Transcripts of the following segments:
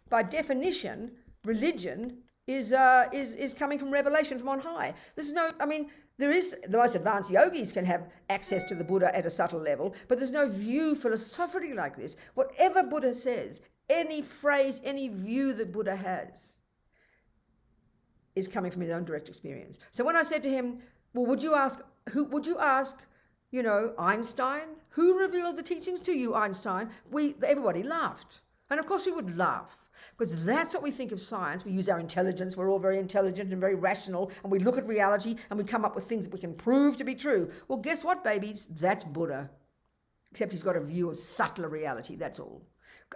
by definition, religion is coming from revelation from on high. There's no, I mean, there is, the most advanced yogis can have access to the Buddha at a subtle level, but there's no view philosophically like this. Whatever Buddha says, any phrase, any view that Buddha has is coming from his own direct experience. So when I said to him, well, would you ask, Einstein? Who revealed the teachings to you, Einstein? Everybody laughed. And of course we would laugh, because that's what we think of science. We use our intelligence. We're all very intelligent and very rational, and we look at reality and we come up with things that we can prove to be true. Well, guess what, babies? That's Buddha. Except he's got a view of subtler reality, that's all.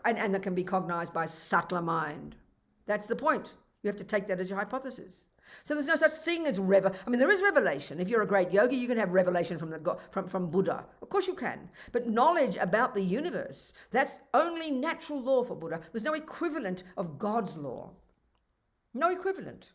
And that can be cognized by subtler mind. That's the point. You have to take that as your hypothesis. So there's no such thing as there is revelation. If you're a great yogi, you can have revelation from Buddha. Of course you can. But knowledge about the universe, that's only natural law for Buddha. There's no equivalent of God's law. No equivalent.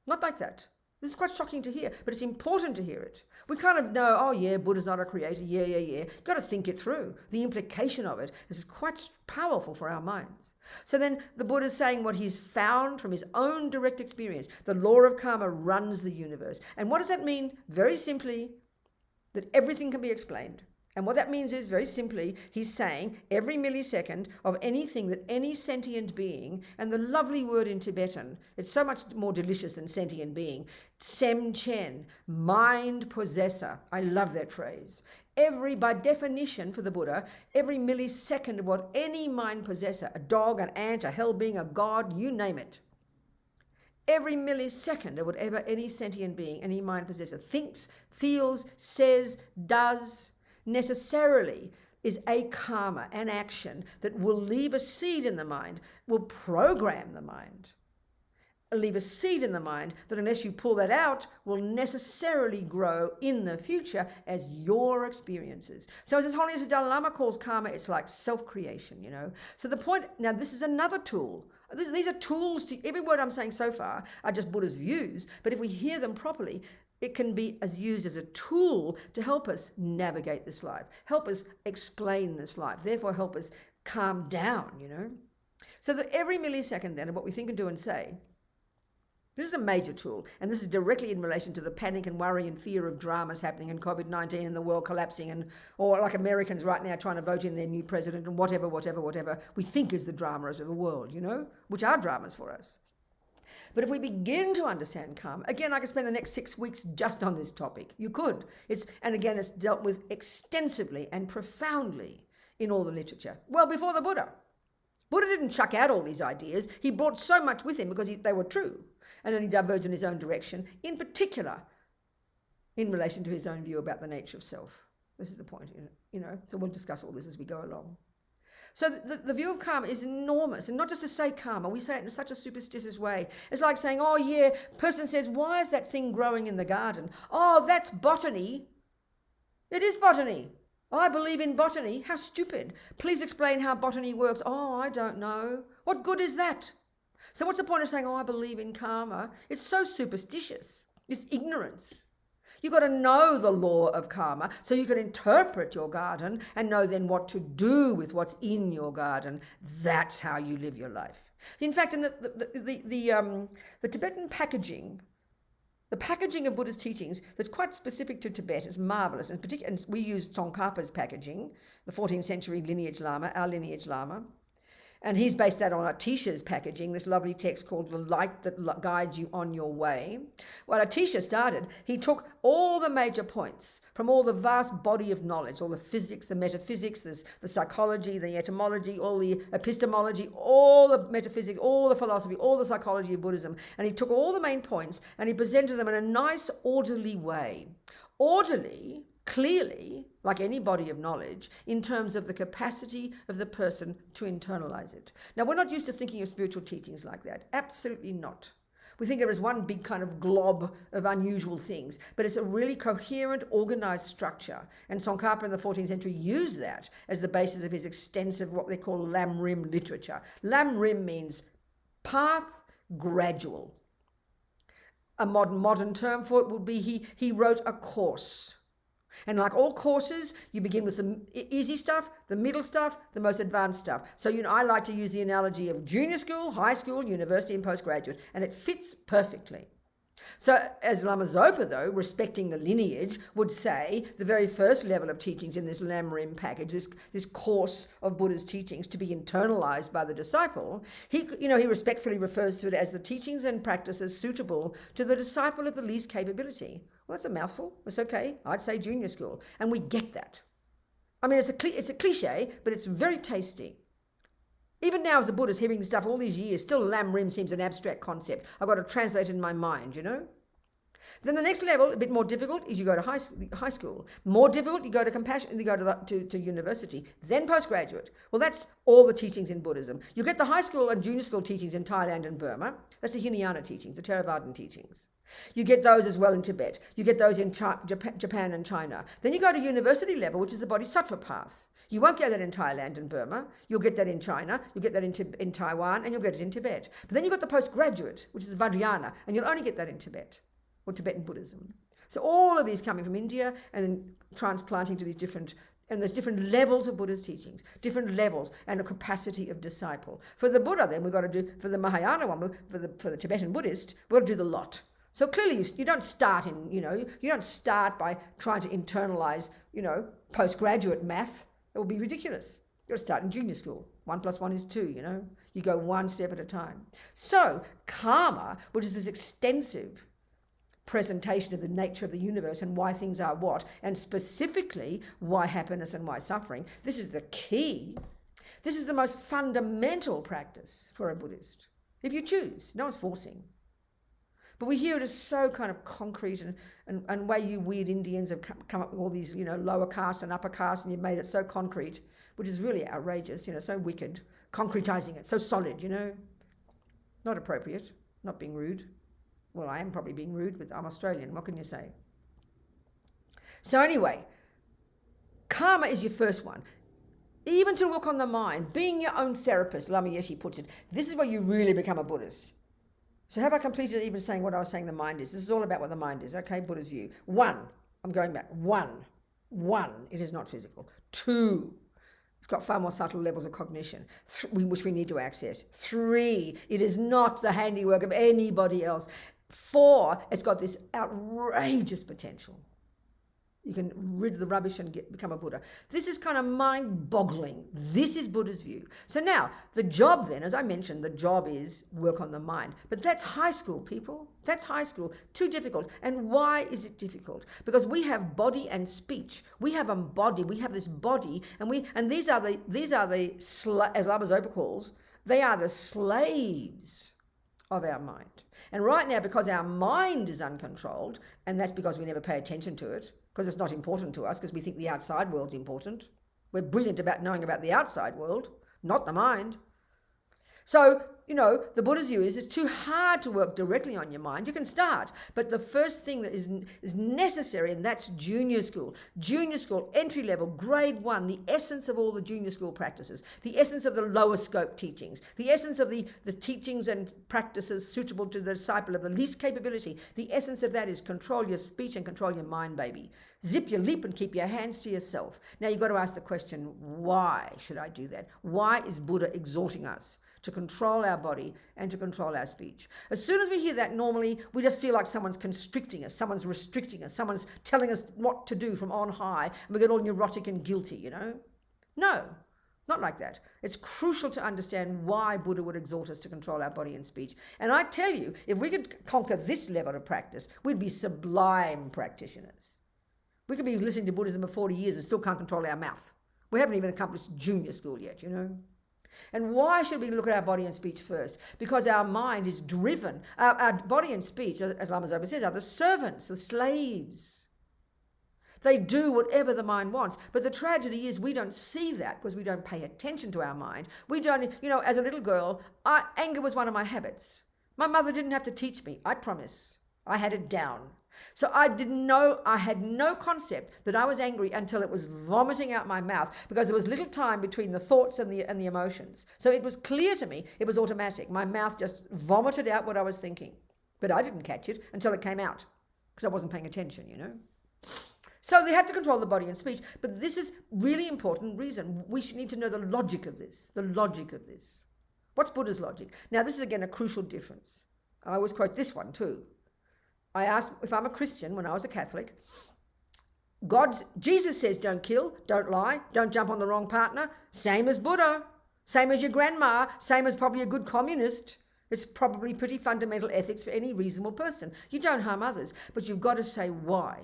Not like that. This is quite shocking to hear, but it's important to hear it. We kind of know, oh yeah, Buddha's not a creator, yeah. You've got to think it through. The implication of it is quite powerful for our minds. So then the Buddha's saying what he's found from his own direct experience. The law of karma runs the universe. And what does that mean? Very simply, that everything can be explained. And what that means is, very simply, he's saying every millisecond of anything that any sentient being, and the lovely word in Tibetan, it's so much more delicious than sentient being, sem chen, mind possessor. I love that phrase. By definition for the Buddha, every millisecond of what any mind possessor, a dog, an ant, a hell being, a god, you name it, every millisecond of whatever any sentient being, any mind possessor thinks, feels, says, does, necessarily is a karma, an action that will leave a seed in the mind, will program the mind, leave a seed in the mind that, unless you pull that out, will necessarily grow in the future as your experiences. So as His Holiness the Dalai Lama calls karma, it's like self-creation, So the point, now this is another tool. These are tools to, every word I'm saying so far are just Buddha's views, but if we hear them properly, it can be used as a tool to help us navigate this life, help us explain this life, therefore help us calm down, So that every millisecond then of what we think and do and say, this is a major tool, and this is directly in relation to the panic and worry and fear of dramas happening and COVID-19 and the world collapsing, or like Americans right now trying to vote in their new president and whatever we think is the dramas of the world, which are dramas for us. But if we begin to understand karma, again, I could spend the next 6 weeks just on this topic. You could. It's dealt with extensively and profoundly in all the literature. Well, before the Buddha. Buddha didn't chuck out all these ideas. He brought so much with him because they were true. And then he diverged in his own direction, in particular, in relation to his own view about the nature of self. This is the point, So we'll discuss all this as we go along. So the view of karma is enormous, and not just to say karma, we say it in such a superstitious way. It's like saying, oh yeah, person says, why is that thing growing in the garden? Oh, that's botany. It is botany. I believe in botany. How stupid. Please explain how botany works. Oh, I don't know. What good is that? So what's the point of saying, oh, I believe in karma? It's so superstitious. It's ignorance. You've got to know the law of karma so you can interpret your garden and know then what to do with what's in your garden. That's how you live your life. In fact, in the Tibetan packaging, the packaging of Buddha's teachings that's quite specific to Tibet is marvelous. And we use Tsongkhapa's packaging, the 14th century lineage Lama, our lineage Lama. And he's based that on Atisha's packaging, this lovely text called The Light That Guides You on Your Way. When Atisha started, he took all the major points from all the vast body of knowledge, all the physics, the metaphysics, the psychology, the etymology, all the epistemology, all the metaphysics, all the philosophy, all the psychology of Buddhism. And he took all the main points and he presented them in a nice, orderly way. Orderly, clearly, like any body of knowledge, in terms of the capacity of the person to internalize it. Now, we're not used to thinking of spiritual teachings like that. Absolutely not. We think of it as one big kind of glob of unusual things, but it's a really coherent, organized structure. And Tsongkhapa in the 14th century used that as the basis of his extensive, what they call lamrim literature. Lamrim means path, gradual. A modern term for it would be he wrote a course. And like all courses, you begin with the easy stuff, the middle stuff, the most advanced stuff. So, I like to use the analogy of junior school, high school, university, and postgraduate, and it fits perfectly. So, as Lama Zopa, though, respecting the lineage, would say the very first level of teachings in this lamrim package, this course of Buddha's teachings to be internalized by the disciple, he respectfully refers to it as the teachings and practices suitable to the disciple of the least capability. Well, that's a mouthful. It's okay. I'd say junior school. And we get that. I mean, it's a cliche, but it's very tasty. Even now as a Buddhist, hearing this stuff all these years, still lamrim seems an abstract concept. I've got to translate it in my mind, Then the next level, a bit more difficult, is you go to high school. More difficult, you go to compassion, you go to university. Then postgraduate. Well, that's all the teachings in Buddhism. You get the high school and junior school teachings in Thailand and Burma. That's the Hinayana teachings, the Theravadan teachings. You get those as well in Tibet. You get those in Japan and China. Then you go to university level, which is the Bodhisattva path. You won't get that in Thailand and Burma. You'll get that in China. You'll get that in Taiwan, and you'll get it in Tibet. But then you've got the postgraduate, which is Vajrayana, and you'll only get that in Tibet, or Tibetan Buddhism. So all of these coming from India and then transplanting to these different, and there's different levels of Buddha's teachings, different levels and a capacity of disciple. For the Buddha, then, we've got to do, for the Mahayana one, for the Tibetan Buddhist, we've got to do the lot. So clearly you don't start you don't start by trying to internalize, postgraduate math. It would be ridiculous. You've got to start in junior school. 1 + 1 is 2, You go one step at a time. So karma, which is this extensive presentation of the nature of the universe and why things are what, and specifically why happiness and why suffering, this is the key. This is the most fundamental practice for a Buddhist. If you choose, no one's forcing. But we hear it as so kind of concrete and way you weird Indians have come up with all these, lower caste and upper caste, and you've made it so concrete, which is really outrageous, so wicked, concretizing it, so solid, Not appropriate, not being rude. Well, I am probably being rude, but I'm Australian. What can you say? So anyway, karma is your first one. Even to work on the mind, being your own therapist, Lama Yeshe puts it, this is where you really become a Buddhist. So have I completed even saying what I was saying the mind is? This is all about what the mind is, okay? Buddha's view. 1, I'm going back. 1, it is not physical. 2, it's got far more subtle levels of cognition, which we need to access. 3, it is not the handiwork of anybody else. 4, it's got this outrageous potential. You can rid the rubbish and become a Buddha. This is kind of mind-boggling. This is Buddha's view. So now, the job then, as I mentioned, the job is work on the mind. But that's high school, people. That's high school. Too difficult. And why is it difficult? Because we have body and speech. We have a body. We have this body, and these are the as Lama Zopa calls, they are the slaves of our mind. And right now, because our mind is uncontrolled, and that's because we never pay attention to it, because it's not important to us, because we think the outside world's important. We're brilliant about knowing about the outside world, not the mind. So, the Buddha's view is it's too hard to work directly on your mind. You can start, but the first thing that is necessary, and that's junior school. Junior school, entry level, grade 1, the essence of all the junior school practices, the essence of the lower scope teachings, the essence of the teachings and practices suitable to the disciple of the least capability. The essence of that is control your speech and control your mind, baby. Zip your lip and keep your hands to yourself. Now you've got to ask the question, why should I do that? Why is Buddha exhorting us to control our body and to control our speech? As soon as we hear that, normally we just feel like someone's constricting us, someone's restricting us, someone's telling us what to do from on high, and we get all neurotic and guilty, No, not like that. It's crucial to understand why Buddha would exhort us to control our body and speech. And I tell you, if we could conquer this level of practice, we'd be sublime practitioners. We could be listening to Buddhism for 40 years and still can't control our mouth. We haven't even accomplished junior school yet, And why should we look at our body and speech first? Because our mind is driven. Our body and speech, as Lama Zopa says, are the servants, the slaves. They do whatever the mind wants. But the tragedy is we don't see that because we don't pay attention to our mind. We don't, as a little girl, anger was one of my habits. My mother didn't have to teach me, I promise. I had it down. So I had no concept that I was angry until it was vomiting out my mouth, because there was little time between the thoughts and the emotions. So it was clear to me, it was automatic. My mouth just vomited out what I was thinking. But I didn't catch it until it came out, because I wasn't paying attention, So they have to control the body and speech. But this is really important reason. We need to know the logic of this. The logic of this. What's Buddha's logic? Now, this is, again, a crucial difference. I always quote this one, too. I asked, if I'm a Christian, when I was a Catholic, Jesus says don't kill, don't lie, don't jump on the wrong partner. Same as Buddha. Same as your grandma. Same as probably a good communist. It's probably pretty fundamental ethics for any reasonable person. You don't harm others, but you've got to say why.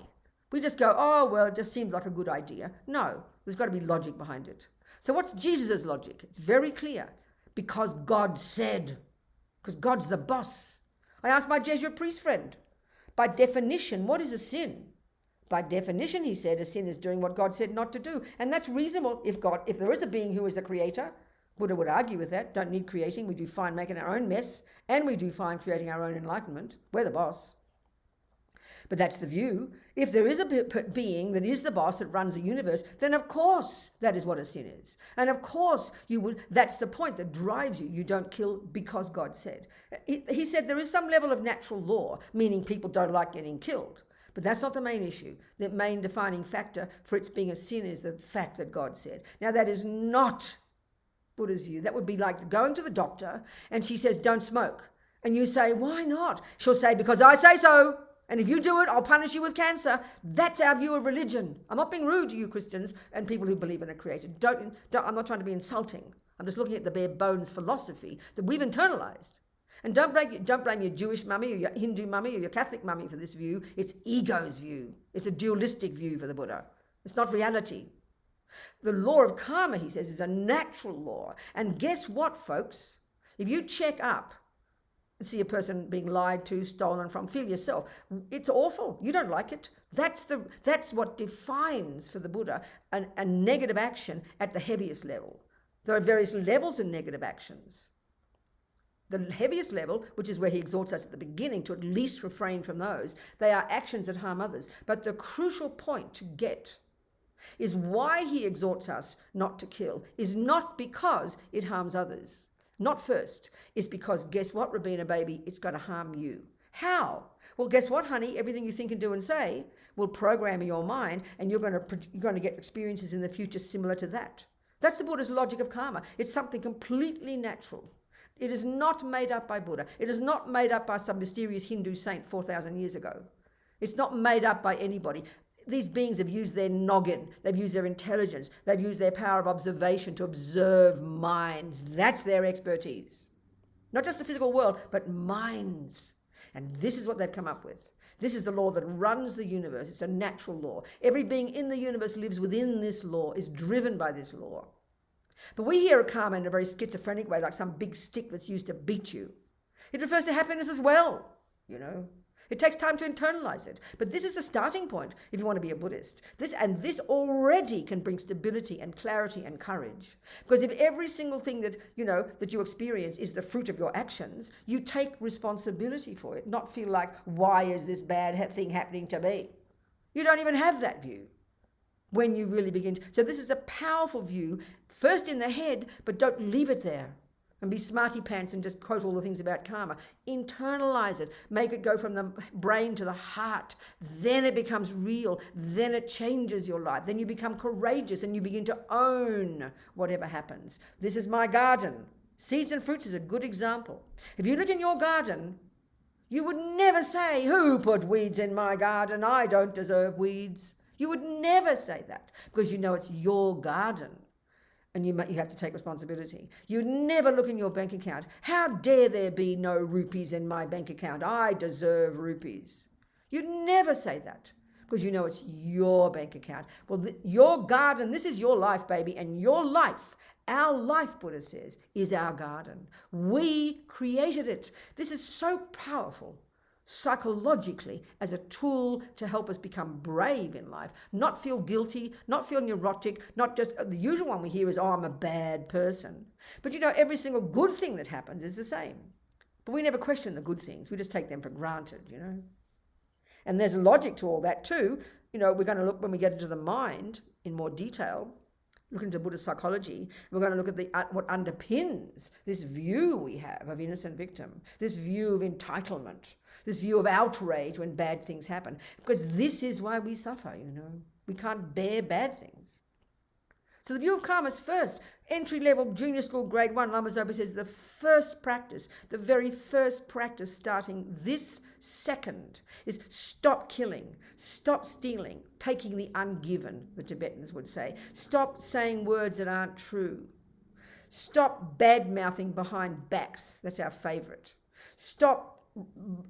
We just go, oh, well, it just seems like a good idea. No, there's got to be logic behind it. So what's Jesus' logic? It's very clear. Because God said. Because God's the boss. I asked my Jesuit priest friend, by definition, what is a sin? By definition, he said, a sin is doing what God said not to do. And that's reasonable if there is a being who is the creator. Buddha would argue with that. Don't need creating. We do fine making our own mess. And we do fine creating our own enlightenment. We're the boss. But that's the view. If there is a being that is the boss that runs the universe, then of course that is what a sin is. And of course that's the point that drives you. You don't kill because God said. He said there is some level of natural law, meaning people don't like getting killed. But that's not the main issue. The main defining factor for its being a sin is the fact that God said. Now that is not Buddha's view. That would be like going to the doctor and she says, don't smoke. And you say, why not? She'll say, because I say so. And if you do it, I'll punish you with cancer. That's our view of religion. I'm not being rude to you Christians and people who believe in a creator. I'm not trying to be insulting. I'm just looking at the bare bones philosophy that we've internalized. And don't blame your Jewish mummy or your Hindu mummy or your Catholic mummy for this view. It's ego's view. It's a dualistic view for the Buddha. It's not reality. The law of karma, he says, is a natural law. And guess what, folks? If you check up, see a person being lied to, stolen from, feel yourself. It's awful. You don't like it. That's what defines for the Buddha a negative action at the heaviest level. There are various levels of negative actions. The heaviest level, which is where he exhorts us at the beginning to at least refrain from those, they are actions that harm others. But the crucial point to get is why he exhorts us not to kill is not because it harms others. Not first. It's because, guess what, Robina baby, it's going to harm you. How? Well, guess what, honey? Everything you think and do and say will program your mind, and you're going to get experiences in the future similar to that. That's the Buddha's logic of karma. It's something completely natural. It is not made up by Buddha. It is not made up by some mysterious Hindu saint 4,000 years ago. It's not made up by anybody. These beings have used their noggin, they've used their intelligence, they've used their power of observation to observe minds. That's their expertise. Not just the physical world, but minds. And this is what they've come up with. This is the law that runs the universe. It's a natural law. Every being in the universe lives within this law, is driven by this law. But we hear of karma in a very schizophrenic way, like some big stick that's used to beat you. It refers to happiness as well, you know. It takes time to internalize it. But this is the starting point if you want to be a Buddhist. This already can bring stability and clarity and courage. Because if every single thing that you experience is the fruit of your actions, you take responsibility for it, not feel like, why is this bad thing happening to me? You don't even have that view when you really begin. So this is a powerful view, first in the head, but don't leave it there. And be smarty pants and just quote all the things about karma. Internalize it. Make it go from the brain to the heart. Then it becomes real. Then it changes your life. Then you become courageous and you begin to own whatever happens. This is my garden. Seeds and fruits is a good example. If you look in your garden, you would never say, who put weeds in my garden? I don't deserve weeds. You would never say that because you know it's your garden. And you have to take responsibility. You never look in your bank account. How dare there be no rupees in my bank account? I deserve rupees. You never say that because you know it's your bank account. Well, your garden, this is your life, baby. And your life, our life, Buddha says, is our garden. We created it. This is so powerful. Psychologically as a tool to help us become brave in life, not feel guilty, not feel neurotic, not just the usual one we hear is, oh, I'm a bad person. But every single good thing that happens is the same. But we never question the good things. We just take them for granted, And there's logic to all that too. We're going to look when we get into the mind in more detail, look into Buddhist psychology. We're going to look at what underpins this view we have of innocent victim, this view of entitlement, this view of outrage when bad things happen. Because this is why we suffer, We can't bear bad things. So the view of karma is first. Entry-level junior school grade 1, Lama Zopa says the first practice, the very first practice starting this second is stop killing, stop stealing, taking the ungiven, the Tibetans would say. Stop saying words that aren't true. Stop bad-mouthing behind backs. That's our favourite. Stop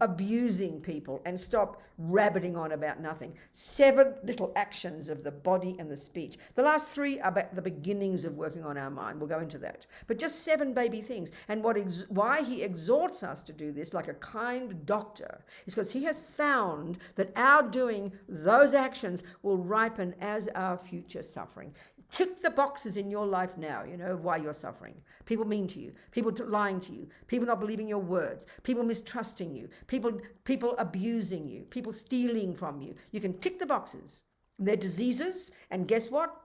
abusing people and stop rabbiting on about nothing. 7 little actions of the body and the speech. The last 3 are about the beginnings of working on our mind. We'll go into that. But just 7 baby things. And why he exhorts us to do this like a kind doctor is because he has found that our doing those actions will ripen as our future suffering. Tick the boxes in your life now, of why you're suffering. People mean to you, people lying to you, people not believing your words, people mistrusting you, people abusing you, people stealing from you. You can tick the boxes. They're diseases, and guess what?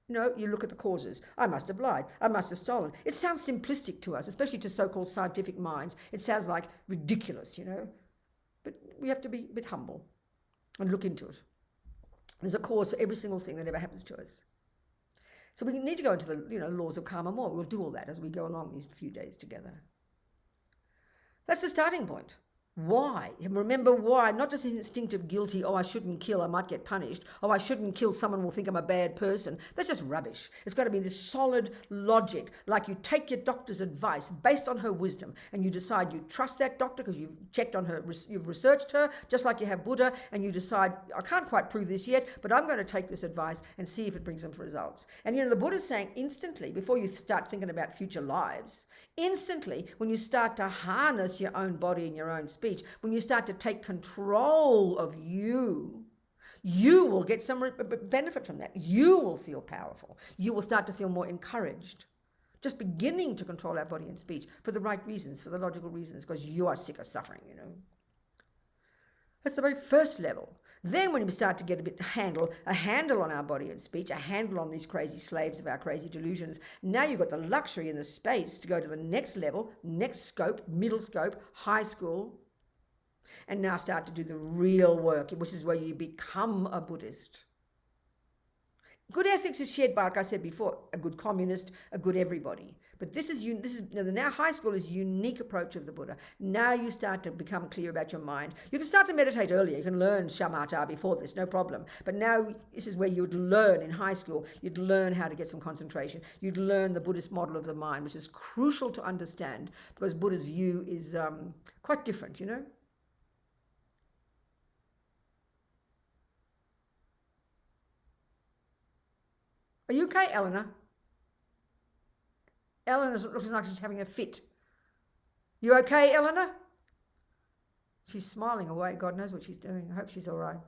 You look at the causes. I must have lied. I must have stolen. It sounds simplistic to us, especially to so-called scientific minds. It sounds like ridiculous, But we have to be a bit humble and look into it. There's a cause for every single thing that ever happens to us. So we need to go into the laws of karma more. We'll do all that as we go along these few days together. That's the starting point. Why? Remember why, not just instinctive guilty, I shouldn't kill, I might get punished. I shouldn't kill, someone will think I'm a bad person. That's just rubbish. It's got to be this solid logic, like you take your doctor's advice based on her wisdom and you decide you trust that doctor because you've checked on her, you've researched her, just like you have Buddha, and you decide, I can't quite prove this yet, but I'm going to take this advice and see if it brings some results. And the Buddha's saying instantly, before you start thinking about future lives, instantly when you start to harness your own body and your own speech, when you start to take control of you will get some benefit from that. You will feel powerful. You will start to feel more encouraged. Just beginning to control our body and speech for the right reasons, for the logical reasons, because you are sick of suffering, That's the very first level. Then when we start to get a handle on our body and speech, a handle on these crazy slaves of our crazy delusions, now you've got the luxury and the space to go to the next level, next scope, middle scope, high school, and now start to do the real work, which is where you become a Buddhist. Good ethics is shared by, like I said before, a good communist, a good everybody. But this is now high school is a unique approach of the Buddha. Now you start to become clear about your mind. You can start to meditate earlier. You can learn shamatha before this, no problem. But now this is where you would learn in high school. You'd learn how to get some concentration. You'd learn the Buddhist model of the mind, which is crucial to understand because Buddha's view is quite different, Are you okay, Eleanor? Eleanor looks like she's having a fit. You okay, Eleanor? She's smiling away. God knows what she's doing. I hope she's all right.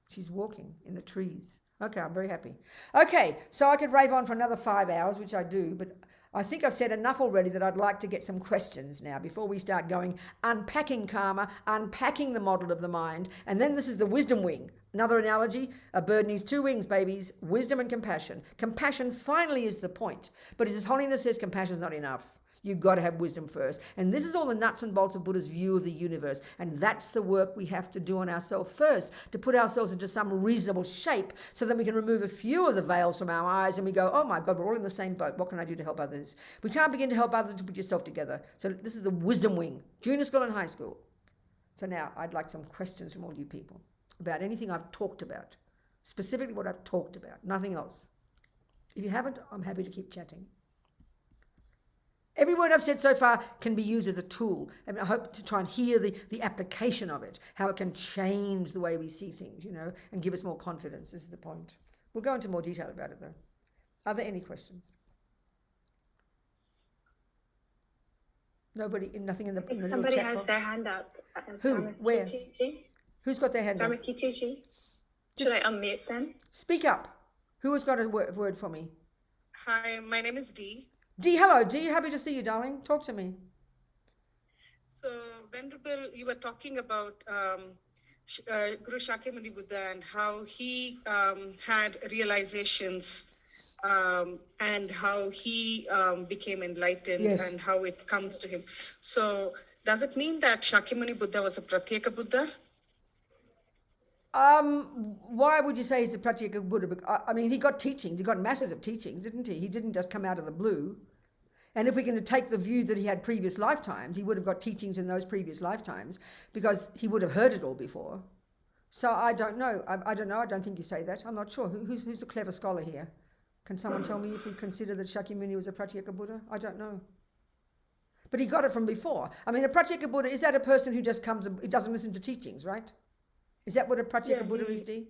She's walking in the trees. Okay, I'm very happy. Okay, so I could rave on for another 5 hours, which I do, but I think I've said enough already that I'd like to get some questions now before we start going, unpacking karma, unpacking the model of the mind, and then this is the wisdom wing. Another analogy, a bird needs 2 wings, babies, wisdom and compassion. Compassion finally is the point, but as His Holiness says, compassion is not enough. You've got to have wisdom first. And this is all the nuts and bolts of Buddha's view of the universe. And that's the work we have to do on ourselves first, to put ourselves into some reasonable shape so that we can remove a few of the veils from our eyes and we go, oh my God, we're all in the same boat. What can I do to help others? We can't begin to help others to put yourself together. So this is the wisdom wing, junior school and high school. So now I'd like some questions from all you people about anything I've talked about, specifically what I've talked about, nothing else. If you haven't, I'm happy to keep chatting. Every word I've said so far can be used as a tool, and I hope to try and hear the application of it, how it can change the way we see things, and give us more confidence. This is the point. We'll go into more detail about it, though. Are there any questions? Nobody, nothing in the little somebody chat has box? Their hand up. Who? Where? Who's got their hand up? Should I unmute them? Speak up. Who has got a word for me? Hi, my name is Dee. Dee, hello. Dee, happy to see you, darling. Talk to me. So, Venerable, you were talking about Guru Shakyamuni Buddha and how he had realizations and how he became enlightened, yes, and how it comes to him. So, does it mean that Shakyamuni Buddha was a Pratyeka Buddha? Why would you say he's a Pratyeka Buddha? I mean, he got teachings. He got masses of teachings, didn't he? He didn't just come out of the blue. And if we're going to take the view that he had previous lifetimes, he would have got teachings in those previous lifetimes because he would have heard it all before. So I don't know. I don't know. I don't think you say that. I'm not sure. Who's the clever scholar here? Can someone tell me if we consider that Shakyamuni was a Pratyeka Buddha? I don't know. But he got it from before. I mean, a Pratyeka Buddha, is that a person who just comes, he doesn't listen to teachings, right? Is that what a Pratyeka Buddha is, Dee?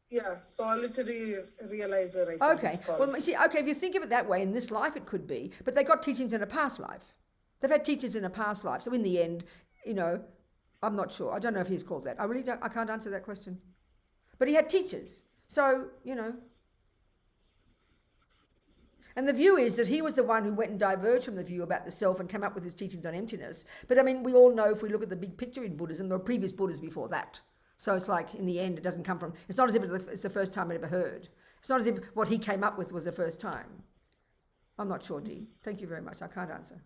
Yeah, solitary realizer, I think Okay, it's called. well, see, okay, if you think of it that way, in this life it could be, but they got teachings in a past life. They've had teachers in a past life. So in the end, you know, I'm not sure. I don't know if he's called that. I can't answer that question. But he had teachers. So, you know. And the view is that he was the one who went and diverged from the view about the self and came up with his teachings on emptiness. But I mean, we all know if we look at the big picture in Buddhism, there were previous Buddhas before that. So it's like, in the end, it doesn't come from, it's not as if it's the first time it ever heard. It's not as if what he came up with was the first time. I'm not sure, Dee. Thank you very much. I can't answer.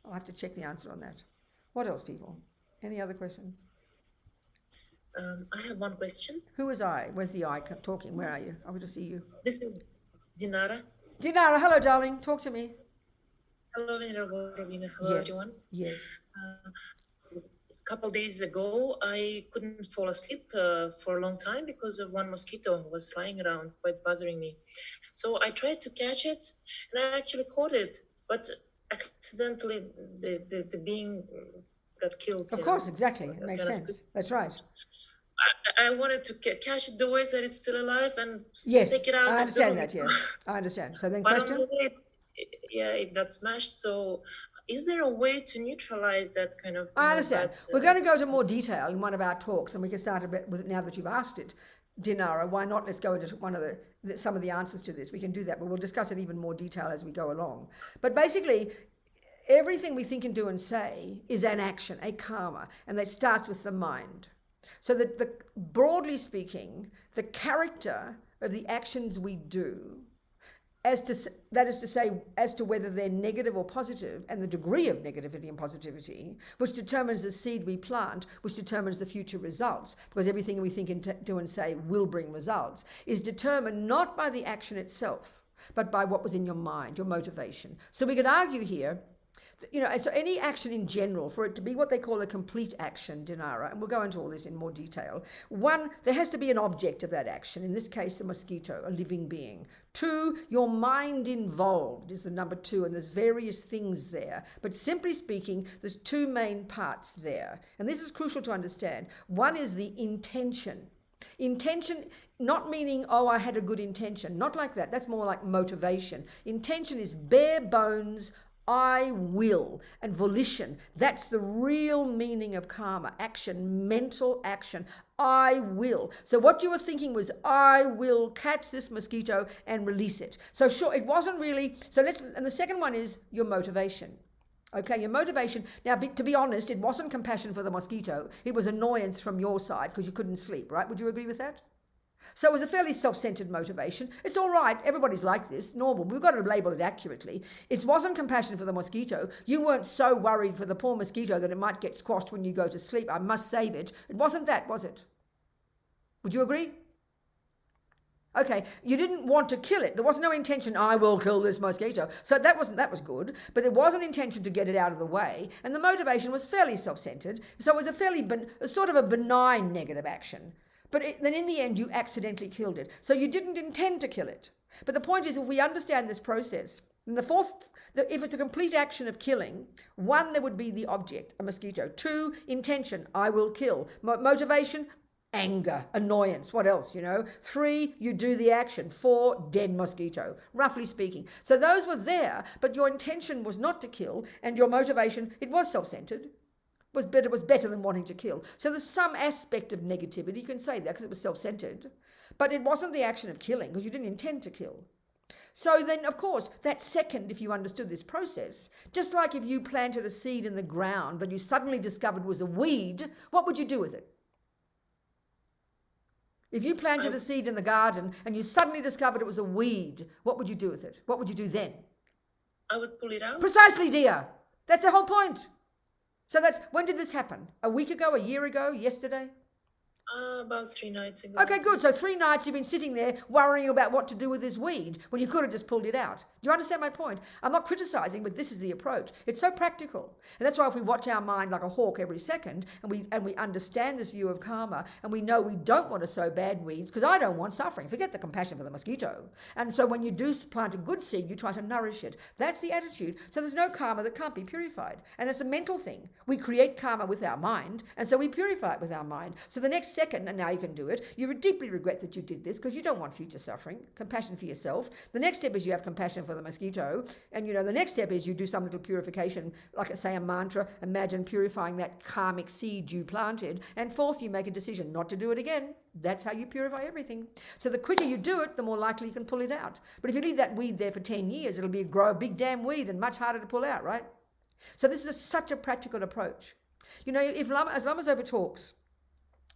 I'll have to check the answer on that. What else, people? Any other questions? I have one question. Who is I? Where's the I talking? Where are you? I want to see you. This is Dinara. Dinara, hello, darling. Talk to me. Hello, Venerable Robina. Hello, everyone. Yes. A couple days ago, I couldn't fall asleep for a long time because of one mosquito who was flying around, quite bothering me. So I tried to catch it, and I actually caught it, but accidentally the being got killed. Of course, exactly. It makes sense. That's right. I wanted to catch it the way that it's still alive and yes, take it out. I understand that, yes. I understand. So then question? It got smashed. So is there a way to neutralize that kind of... I understand. We're going to go into more detail in one of our talks, and we can start a bit with it now that you've asked it, Dinara. Why not? Let's go into one of some of the answers to this. We can do that, but we'll discuss it in even more detail as we go along. But basically, everything we think and do and say is an action, a karma, and that starts with the mind. So that broadly speaking, the character of the actions we do, that is to say, as to whether they're negative or positive, and the degree of negativity and positivity, which determines the seed we plant, which determines the future results, because everything we think and do and say will bring results, is determined not by the action itself, but by what was in your mind, your motivation. So we could argue here, you know, and so any action in general, for it to be what they call a complete action, Dinara, and we'll go into all this in more detail. One, there has to be an object of that action, in this case, a mosquito, a living being. Two, your mind involved is the number two, and there's various things there. But simply speaking, there's two main parts there. And this is crucial to understand. One is the intention. Intention, not meaning, oh, I had a good intention. Not like that. That's more like motivation. Intention is bare bones, I will, and volition. That's the real meaning of karma. Action, mental action. I will. So what you were thinking was, I will catch this mosquito and release it. So sure, it wasn't really, and the second one is your motivation. Okay, your motivation. Now, to be honest, it wasn't compassion for the mosquito. It was annoyance from your side because you couldn't sleep, right? Would you agree with that? So it was a fairly self-centered motivation. It's all right. Everybody's like this. Normal. We've got to label it accurately. It wasn't compassion for the mosquito. You weren't so worried for the poor mosquito that it might get squashed when you go to sleep. I must save it. It wasn't that, was it? Would you agree? Okay, you didn't want to kill it. There was no intention, I will kill this mosquito. So that was good, but there was an intention to get it out of the way, and the motivation was fairly self-centered. So it was a sort of a benign negative action. But then in the end, you accidentally killed it. So you didn't intend to kill it. But the point is, if we understand this process, and if it's a complete action of killing, one, there would be the object, a mosquito. Two, intention, I will kill. Motivation, anger, annoyance, what else, you know? Three, you do the action. Four, dead mosquito, roughly speaking. So those were there, but your intention was not to kill, and your motivation, it was self-centered. It was better than wanting to kill. So there's some aspect of negativity, you can say that because it was self-centered, but it wasn't the action of killing because you didn't intend to kill. So then, of course, that second, if you understood this process, just like if you planted a seed in the ground that you suddenly discovered was a weed, what would you do with it? If you planted a seed in the garden and you suddenly discovered it was a weed, what would you do with it? What would you do then? I would pull it out. Precisely, dear. That's the whole point. So when did this happen? A week ago, a year ago, yesterday? About 3 nights ago. Okay, good. So 3 nights you've been sitting there worrying about what to do with this weed when you could have just pulled it out. Do you understand my point? I'm not criticizing, but this is the approach. It's so practical. And that's why if we watch our mind like a hawk every second and we understand this view of karma and we know we don't want to sow bad weeds because I don't want suffering. Forget the compassion for the mosquito. And so when you do plant a good seed, you try to nourish it. That's the attitude. So there's no karma that can't be purified. And it's a mental thing. We create karma with our mind and so we purify it with our mind. So the next second, and now you can do it, you would deeply regret that you did this because you don't want future suffering. Compassion for yourself. The next step is you have compassion for the mosquito, and the next step is you do some little purification, like say a mantra. Imagine purifying that karmic seed you planted, and fourth, you make a decision not to do it again. That's how you purify everything. So the quicker you do it, the more likely you can pull it out. But if you leave that weed there for 10 years, it'll grow a big damn weed and much harder to pull out, right? So this is such a practical approach. As Lama Zopa talks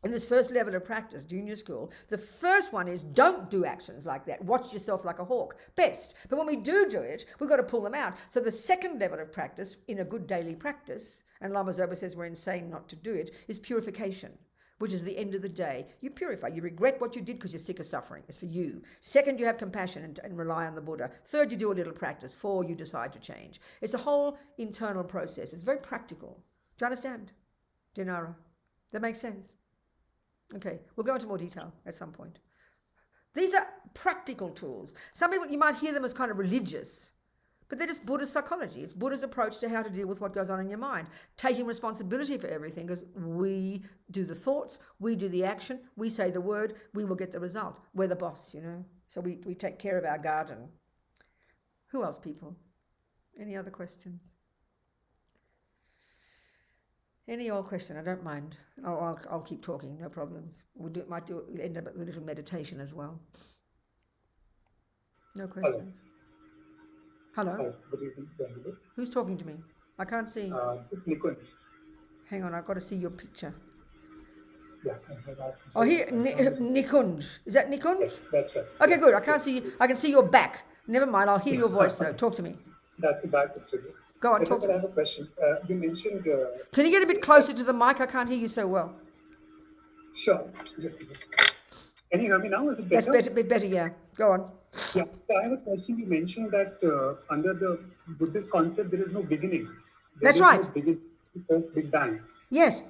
in this first level of practice, junior school, the first one is don't do actions like that. Watch yourself like a hawk. Best. But when we do it, we've got to pull them out. So the second level of practice, in a good daily practice, and Lama Zopa says we're insane not to do it, is purification, which is the end of the day. You purify. You regret what you did because you're sick of suffering. It's for you. Second, you have compassion and rely on the Buddha. Third, you do a little practice. Four, you decide to change. It's a whole internal process. It's very practical. Do you understand, Dinara? That makes sense? Okay, we'll go into more detail at some point. These are practical tools. Some people, you might hear them as kind of religious, but they're just Buddhist psychology. It's Buddha's approach to how to deal with what goes on in your mind. Taking responsibility for everything, because we do the thoughts, we do the action, we say the word, we will get the result. We're the boss, So we take care of our garden. Who else, people? Any other questions? Any old question, I don't mind. I'll keep talking, no problems. We'll end up with a little meditation as well. No questions. Hello? Hi, good evening. Everybody. Who's talking to me? I can't see. This is Nikunj. Hang on, I've got to see your picture. Yeah. Oh, here, Nikunj. Is that Nikunj? Yes, that's right. Okay, good. I can't see you. I can see your back. Never mind, I'll hear your voice though. Talk to me. That's a bad picture. Go on, talk to I me. have a question. You mentioned... Can you get a bit closer to the mic? I can't hear you so well. Sure. Just. Can you hear me now? Is it better? That's better, bit better, yeah. Go on. Yeah. So I have a question. You mentioned that under the Buddhist concept, there is no beginning. That's right. No beginning, first Big Bang. Yes.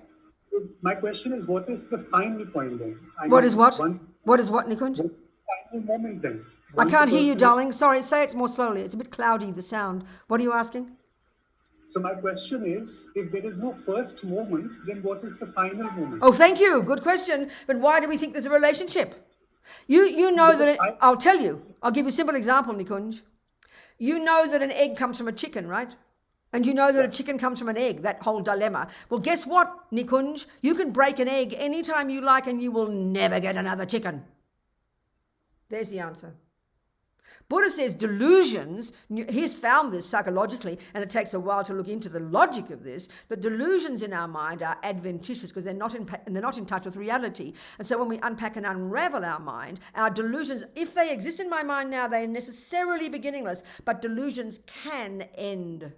So my question is, what is the final point then? What is what? What is what, Nikunj? The final moment then? I can't hear you, darling. Sorry, say it more slowly. It's a bit cloudy, the sound. What are you asking? So my question is, if there is no first moment, then what is the final moment? Oh, thank you. Good question. But why do we think there's a relationship? You know that I'll tell you. I'll give you a simple example, Nikunj. You know that an egg comes from a chicken, right? And you know that a chicken comes from an egg, that whole dilemma. Well, guess what, Nikunj? You can break an egg anytime you like and you will never get another chicken. There's the answer. Buddha says delusions, he's found this psychologically, and it takes a while to look into the logic of this, that delusions in our mind are adventitious because they're not in touch with reality. And so when we unpack and unravel our mind, our delusions, if they exist in my mind now, they're necessarily beginningless, but delusions can end.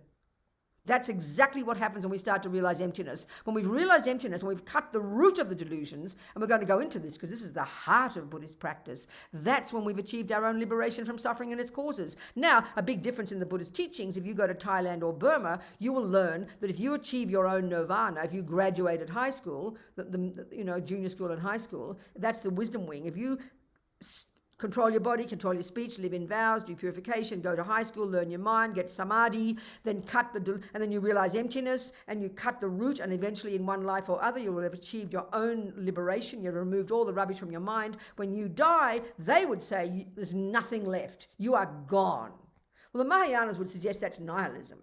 That's exactly what happens when we start to realize emptiness. When we've realized emptiness, when we've cut the root of the delusions, and we're going to go into this because this is the heart of Buddhist practice, that's when we've achieved our own liberation from suffering and its causes. Now, a big difference in the Buddhist teachings, if you go to Thailand or Burma, you will learn that if you achieve your own nirvana, if you graduate at high school, junior school and high school, that's the wisdom wing. If you control your body, control your speech, live in vows, do purification, go to high school, learn your mind, get samadhi, then and then you realize emptiness and you cut the root, and eventually in one life or other you will have achieved your own liberation. You've removed all the rubbish from your mind. When you die, they would say there's nothing left. You are gone. Well, the Mahayanas would suggest that's nihilism.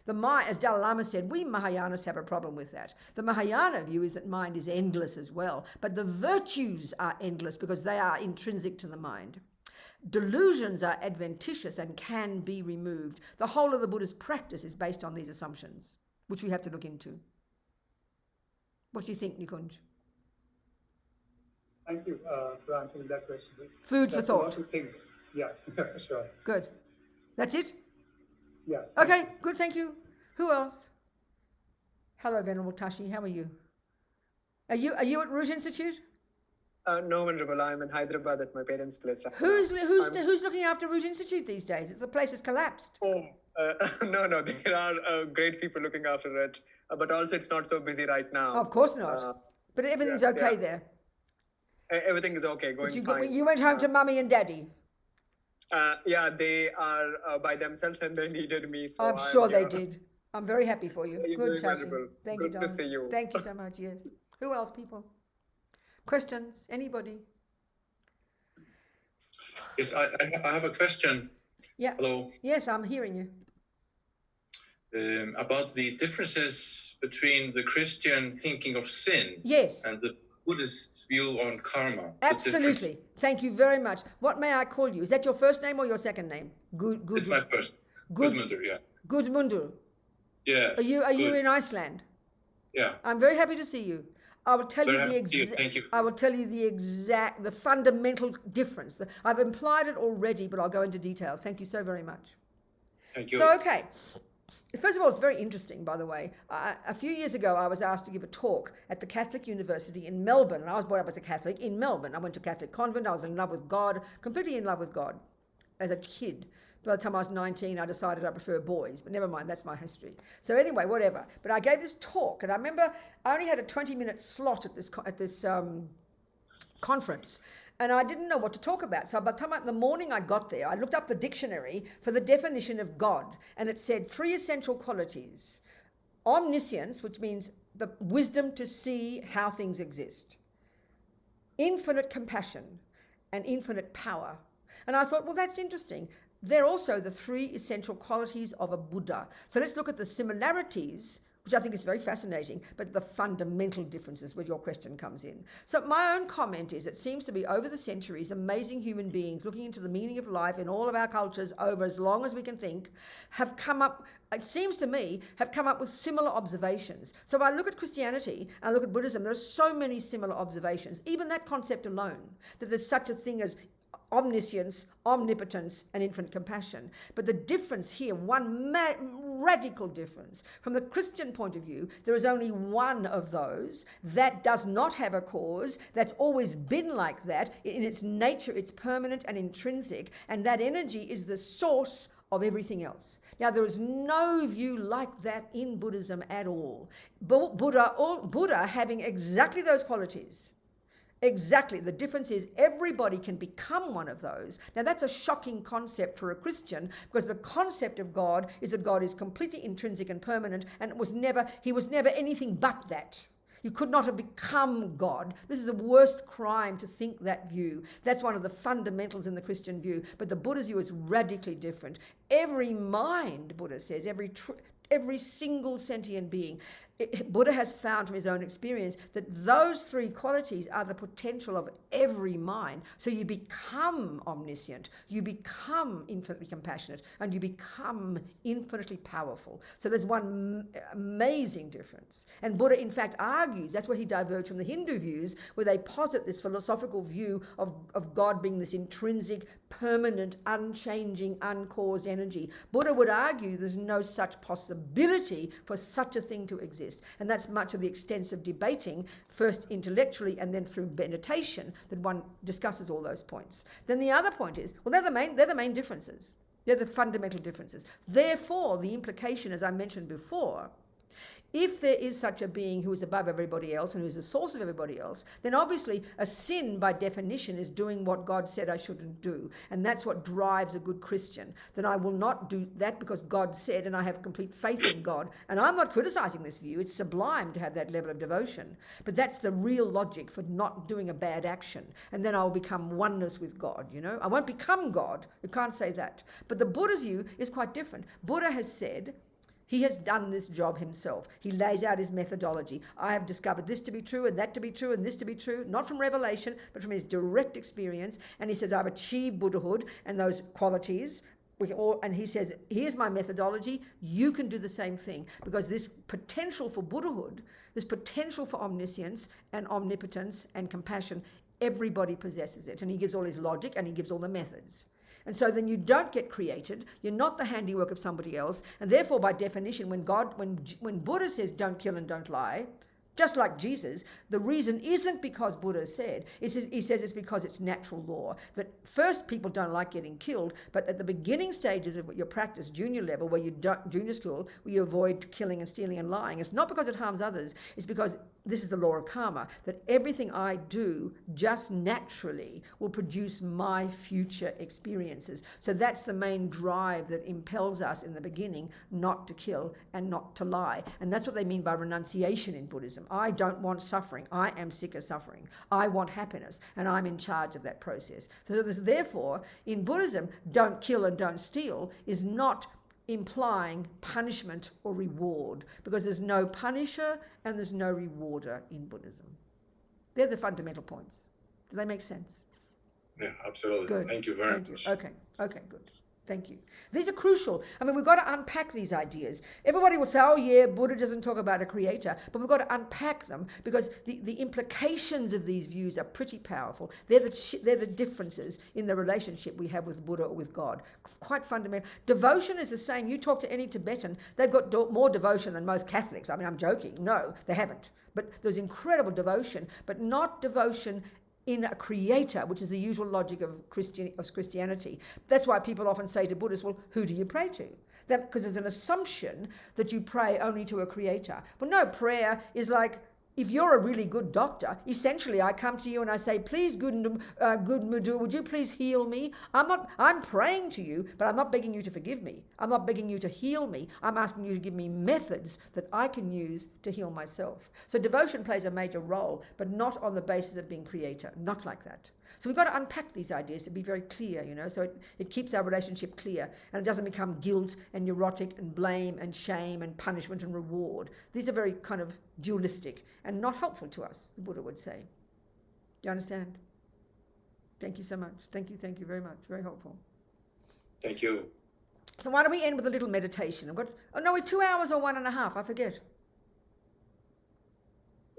As Dalai Lama said, we Mahayanas have a problem with that. The Mahayana view is that mind is endless as well, but the virtues are endless because they are intrinsic to the mind. Delusions are adventitious and can be removed. The whole of the Buddhist practice is based on these assumptions, which we have to look into. What do you think, Nikunj? Thank you for answering that question. Food for thought. A lot to think. Yeah, sure. Good. That's it? Yeah. Okay, good, thank you. Who else? Hello, Venerable Tashi, how are you? Are you at Root Institute? No, Venerable. I'm in Hyderabad at my parents' place right Who's now. who's looking after Root Institute these days? The place has collapsed. Oh, no. There are great people looking after it, but also it's not so busy right now. Of course not. But everything's okay there. Everything is okay, going fine. You went home to mummy and daddy. Yeah, they are by themselves and they needed me. So I'm sure they did. I'm very happy for you. You're Good, doing Tashi. wonderful. Thank Good you, to darling. see you. Thank you so much. Yes. Who else, people? Questions? Anybody? Yes, I have a question. Yeah. Hello. Yes, I'm hearing you. About the differences between the Christian thinking of sin Yes. and the Buddhist view on karma. Absolutely. Thank you very much. What may I call you? Is that your first name or your second name? Good. It's my first. Gudmundur, yeah. Gudmundur. Yes. Are you good. in Iceland? Yeah. I'm very happy to see you. I will tell Very you the happy to see you. exact. Thank you. I will tell you the fundamental difference. I've implied it already, but I'll go into detail. Thank you so very much. Thank you. So, okay. First of all, it's very interesting, by the way. A few years ago, I was asked to give a talk at the Catholic University in Melbourne, and I was brought up as a Catholic in Melbourne. I went to a Catholic convent. I was in love with God, completely in love with God as a kid. By the time I was 19, I decided I prefer boys, but never mind, that's my history. So anyway, whatever. But I gave this talk, and I remember I only had a 20-minute slot at this conference, and I didn't know what to talk about. So by the time the morning I got there, I looked up the dictionary for the definition of God, and it said 3 essential qualities: omniscience, which means the wisdom to see how things exist; infinite compassion; and infinite power. And I thought, well, that's interesting. They're also the 3 essential qualities of a Buddha. So let's look at the similarities, which I think is very fascinating, but the fundamental differences where your question comes in. So my own comment is, it seems to be over the centuries, amazing human beings looking into the meaning of life in all of our cultures over as long as we can think, have come up, it seems to me, have come up with similar observations. So if I look at Christianity and I look at Buddhism, there are so many similar observations. Even that concept alone, that there's such a thing as omniscience, omnipotence, and infinite compassion. But the difference here, one radical difference, from the Christian point of view, there is only one of those that does not have a cause, that's always been like that. In its nature, it's permanent and intrinsic, and that energy is the source of everything else. Now, there is no view like that in Buddhism at all. Buddha having exactly those qualities. Exactly. The difference is everybody can become one of those. Now, that's a shocking concept for a Christian, because the concept of God is that God is completely intrinsic and permanent, and he was never anything but that. You could not have become God. This is the worst crime to think that view. That's one of the fundamentals in the Christian view. But the Buddha's view is radically different. Every mind, Buddha says, every single sentient being, Buddha has found from his own experience that those 3 qualities are the potential of every mind. So you become omniscient, you become infinitely compassionate, and you become infinitely powerful. So there's one amazing difference. And Buddha, in fact, argues, that's where he diverged from the Hindu views, where they posit this philosophical view of God being this intrinsic, permanent, unchanging, uncaused energy. Buddha would argue there's no such possibility for such a thing to exist. And that's much of the extensive debating, first intellectually and then through meditation, that one discusses all those points. Then the other point is, well, they're the main differences. They're the fundamental differences. Therefore, the implication, as I mentioned before, if there is such a being who is above everybody else and who is the source of everybody else, then obviously a sin by definition is doing what God said I shouldn't do. And that's what drives a good Christian. Then I will not do that because God said, and I have complete faith in God. And I'm not criticizing this view. It's sublime to have that level of devotion. But that's the real logic for not doing a bad action. And then I'll become oneness with God, you know. I won't become God. You can't say that. But the Buddha's view is quite different. Buddha has said, he has done this job himself. He lays out his methodology. I have discovered this to be true and that to be true and this to be true, not from revelation, but from his direct experience. And he says, I've achieved Buddhahood and those qualities. And he says, here's my methodology. You can do the same thing, because this potential for Buddhahood, this potential for omniscience and omnipotence and compassion, everybody possesses it. And he gives all his logic and he gives all the methods. And so then you don't get created. You're not the handiwork of somebody else. And therefore, by definition, when Buddha says don't kill and don't lie, Just like Jesus, the reason isn't because Buddha said, he says it's because it's natural law. That first, people don't like getting killed, but at the beginning stages of your practice, junior level, junior school, where you avoid killing and stealing and lying, it's not because it harms others, it's because this is the law of karma, that everything I do just naturally will produce my future experiences. So that's the main drive that impels us in the beginning not to kill and not to lie. And that's what they mean by renunciation in Buddhism. I don't want suffering. I am sick of suffering. I want happiness, and I'm in charge of that process. So therefore, in Buddhism, don't kill and don't steal is not implying punishment or reward, because there's no punisher and there's no rewarder in Buddhism. They're the fundamental points. Do they make sense? Yeah, absolutely. Good. Thank you very much. Okay, good. Thank you. These are crucial. I mean, we've got to unpack these ideas. Everybody will say, oh yeah, Buddha doesn't talk about a creator, but we've got to unpack them, because the implications of these views are pretty powerful. They're the differences in the relationship we have with Buddha or with God. Quite fundamental. Devotion is the same. You talk to any Tibetan, they've got more devotion than most Catholics. I mean, I'm joking. No, they haven't. But there's incredible devotion, but not devotion in a creator, which is the usual logic of Christianity. That's why people often say to Buddhists, well, who do you pray to? Because there's an assumption that you pray only to a creator. Well, no, prayer is like, if you're a really good doctor, essentially I come to you and I say, please, good Mudu, would you please heal me? I'm praying to you, but I'm not begging you to forgive me. I'm not begging you to heal me. I'm asking you to give me methods that I can use to heal myself. So devotion plays a major role, but not on the basis of being creator, not like that. So we've got to unpack these ideas to be very clear, so it keeps our relationship clear, and it doesn't become guilt and neurotic and blame and shame and punishment and reward. These are very kind of dualistic and not helpful to us, the Buddha would say. Do you understand? Thank you so much. Thank you very much. Very helpful. Thank you. So why don't we end with a little meditation? We're 2 hours or 1.5, I forget.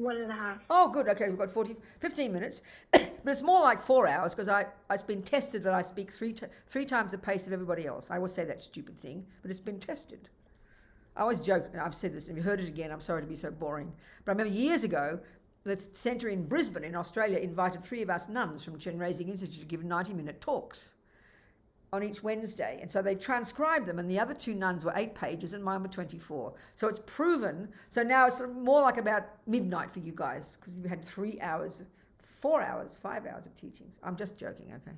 1.5. Oh, good. Okay, we've got 15 minutes. But it's more like 4 hours, because it's been tested that I speak three times the pace of everybody else. I always say that stupid thing, but it's been tested. I always joke, and I've said this, and you heard it again, I'm sorry to be so boring. But I remember years ago, the centre in Brisbane in Australia invited 3 of us nuns from Chenrezig Institute to give 90-minute talks on each Wednesday. And so they transcribed them, and the other 2 nuns were 8 pages and mine were 24. So it's proven. So now it's sort of more like about midnight for you guys, because you had 3 hours, 4 hours, 5 hours of teachings. I'm just joking, okay?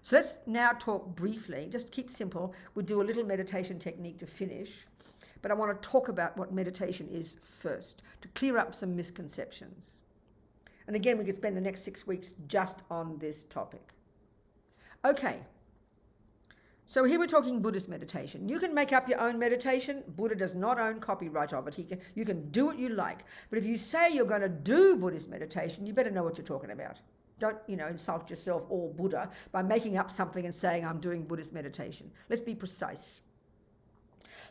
So let's now talk briefly, just keep simple. We'll do a little meditation technique to finish, but I want to talk about what meditation is first, to clear up some misconceptions. And again, we could spend the next 6 weeks just on this topic. Okay. So here we're talking Buddhist meditation. You can make up your own meditation. Buddha does not own copyright of it. You can do what you like. But if you say you're going to do Buddhist meditation, you better know what you're talking about. Don't, insult yourself or Buddha by making up something and saying, I'm doing Buddhist meditation. Let's be precise.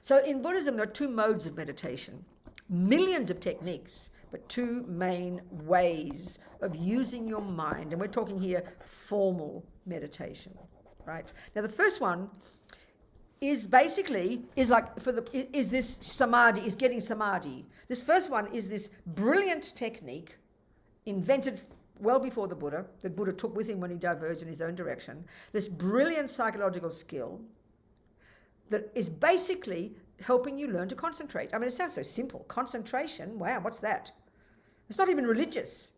So in Buddhism, there are 2 modes of meditation. Millions of techniques, but 2 main ways of using your mind. And we're talking here formal meditation. Right. Now the first one is basically this samadhi, is getting samadhi. This first one is this brilliant technique invented well before the Buddha, that Buddha took with him when he diverged in his own direction. This brilliant psychological skill that is basically helping you learn to concentrate. I mean, it sounds so simple. Concentration, wow, what's that? It's not even religious.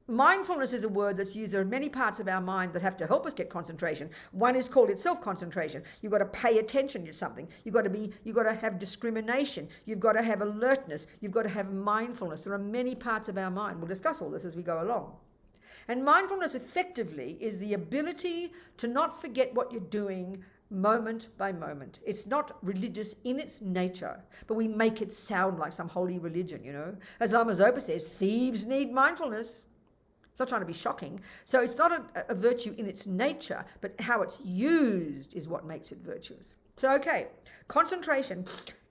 Mindfulness is a word that's used. There are many parts of our mind that have to help us get concentration. One is called itself concentration. You've got to pay attention to something. You've got to have discrimination. You've got to have alertness. You've got to have mindfulness. There are many parts of our mind. We'll discuss all this as we go along. And mindfulness effectively is the ability to not forget what you're doing moment by moment. It's not religious in its nature, but we make it sound like some holy religion, As Lama Zopa says, thieves need mindfulness. It's not trying to be shocking. So it's not a virtue in its nature, but how it's used is what makes it virtuous. So, okay, concentration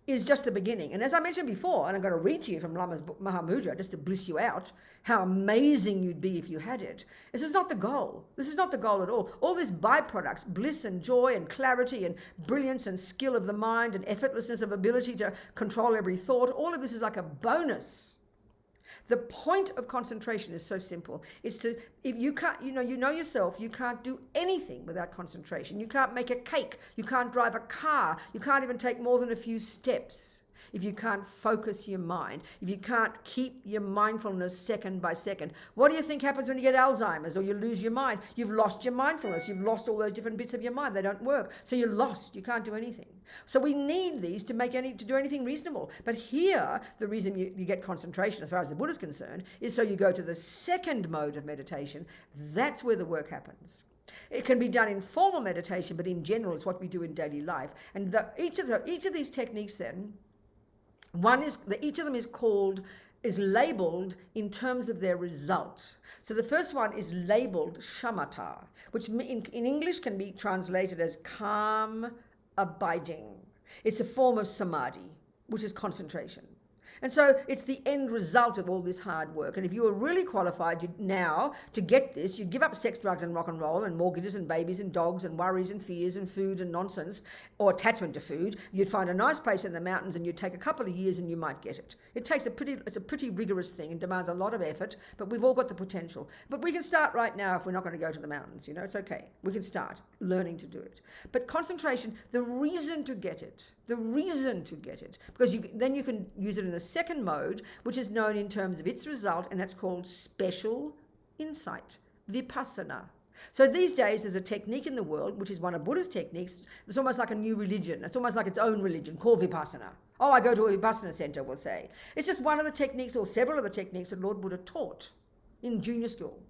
is just the beginning. And as I mentioned before, and I'm going to read to you from Lama's book, Mahamudra, just to bliss you out, how amazing you'd be if you had it. This is not the goal. This is not the goal at all. All these byproducts, bliss and joy and clarity and brilliance and skill of the mind and effortlessness of ability to control every thought, all of this is like a bonus. The point of concentration is so simple. It's to, if you can't, you know yourself, you can't do anything without concentration. You can't make a cake. You can't drive a car. You can't even take more than a few steps if you can't focus your mind, if you can't keep your mindfulness second by second. What do you think happens when you get Alzheimer's or you lose your mind? You've lost your mindfulness. You've lost all those different bits of your mind. They don't work. So you're lost. You can't do anything. So we need these to do anything reasonable. But here, the reason you get concentration, as far as the Buddha is concerned, is so you go to the second mode of meditation. That's where the work happens. It can be done in formal meditation, but in general, it's what we do in daily life. And each of these techniques then, each of them is labeled in terms of their result. So the first one is labeled shamatha, which in English can be translated as calm abiding. It's a form of samadhi, which is concentration. And so it's the end result of all this hard work. And if you were really qualified now to get this, you'd give up sex, drugs and rock and roll and mortgages and babies and dogs and worries and fears and food and nonsense or attachment to food. You'd find a nice place in the mountains and you'd take a couple of years and you might get it. It's a pretty rigorous thing and demands a lot of effort, but we've all got the potential. But we can start right now if we're not going to go to the mountains, it's okay. We can start learning to do it. But concentration, the reason to get it, because then you can use it in the second mode, which is known in terms of its result, and that's called special insight, vipassana. So these days there's a technique in the world, which is one of Buddhist techniques. It's almost like a new religion. It's almost like its own religion called vipassana. Oh, I go to a vipassana center, we'll say. It's just one of the techniques or several of the techniques that Lord Buddha taught in junior school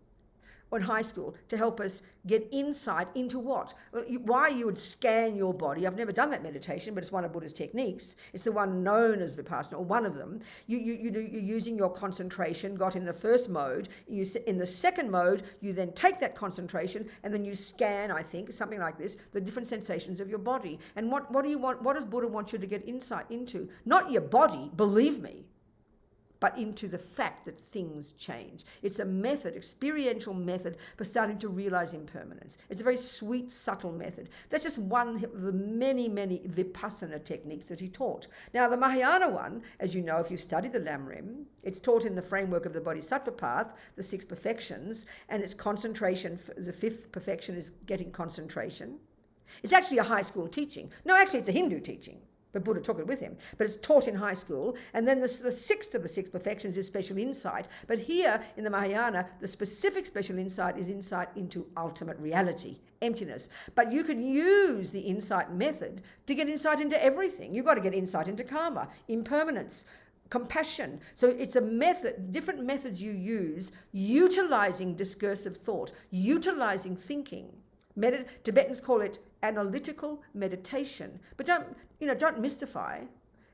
or in high school to help us get insight into what? Why you would scan your body. I've never done that meditation, but it's one of Buddha's techniques. It's the one known as Vipassana, or one of them. You're using your concentration, got in the first mode. In the second mode, you then take that concentration and then you scan, I think, something like this, the different sensations of your body. And what do you want? What does Buddha want you to get insight into? Not your body, believe me, but into the fact that things change. It's a method, experiential method for starting to realize impermanence. It's a very sweet, subtle method. That's just one of the many, many Vipassana techniques that he taught. Now, the Mahayana one, as you know, if you study the lamrim, it's taught in the framework of the Bodhisattva path, the 6 perfections, and it's concentration. The 5th perfection is getting concentration. It's actually a high school teaching. No, actually, it's a Hindu teaching. But Buddha took it with him. But it's taught in high school. And then the 6th of the 6 perfections is special insight. But here in the Mahayana, the specific special insight is insight into ultimate reality, emptiness. But you can use the insight method to get insight into everything. You've got to get insight into karma, impermanence, compassion. So it's a method, different methods you use, utilizing discursive thought, utilizing thinking. Tibetans call it analytical meditation. But don't mystify.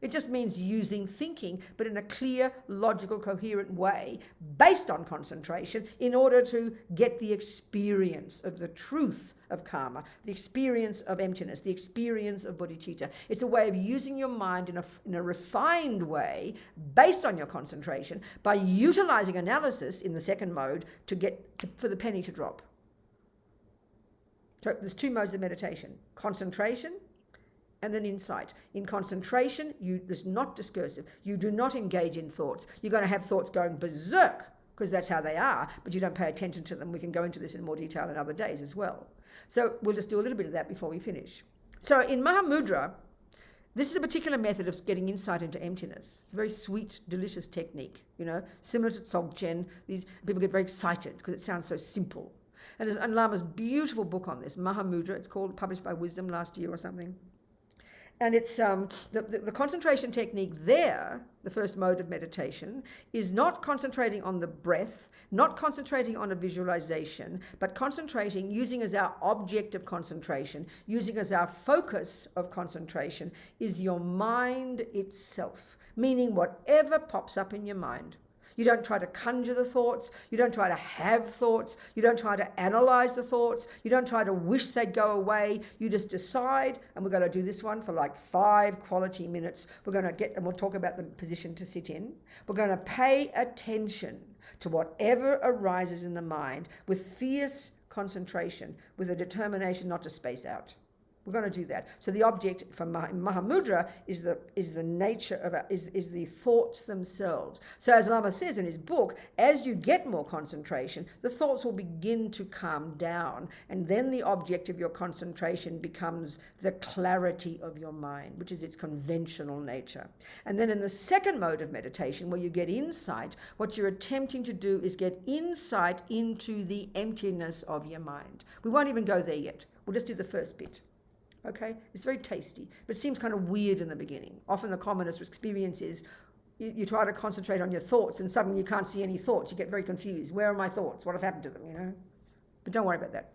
It just means using thinking, but in a clear, logical, coherent way, based on concentration, in order to get the experience of the truth of karma, the experience of emptiness, the experience of bodhicitta. It's a way of using your mind in a refined way, based on your concentration, by utilizing analysis in the second mode for the penny to drop. So there's 2 modes of meditation: concentration and then insight. In concentration, there's not discursive. You do not engage in thoughts. You're going to have thoughts going berserk, because that's how they are, but you don't pay attention to them. We can go into this in more detail in other days as well. So we'll just do a little bit of that before we finish. So in Mahamudra, this is a particular method of getting insight into emptiness. It's a very sweet, delicious technique, similar to Dzogchen. These people get very excited because it sounds so simple. And Lama's beautiful book on this, Mahamudra, it's called, published by Wisdom last year or something. And it's the concentration technique there, the first mode of meditation, is not concentrating on the breath, not concentrating on a visualization, but concentrating, using as our object of concentration, using as our focus of concentration, is your mind itself, meaning whatever pops up in your mind. You don't try to conjure the thoughts. You don't try to have thoughts. You don't try to analyze the thoughts. You don't try to wish they'd go away. You just decide, and we're going to do this one for like 5 quality minutes. We're going to and we'll talk about the position to sit in. We're going to pay attention to whatever arises in the mind with fierce concentration, with a determination not to space out. We're going to do that. So the object from Mahamudra is the nature of is the thoughts themselves. So as Lama says in his book, as you get more concentration, the thoughts will begin to calm down, and then the object of your concentration becomes the clarity of your mind, which is its conventional nature. And then in the second mode of meditation, where you get insight, what you're attempting to do is get insight into the emptiness of your mind. We won't even go there yet. We'll just do the first bit. Okay, it's very tasty, but it seems kind of weird in the beginning. Often the commonest experience is you try to concentrate on your thoughts and suddenly you can't see any thoughts. You get very confused. Where are my thoughts? What have happened to them, you know? But don't worry about that.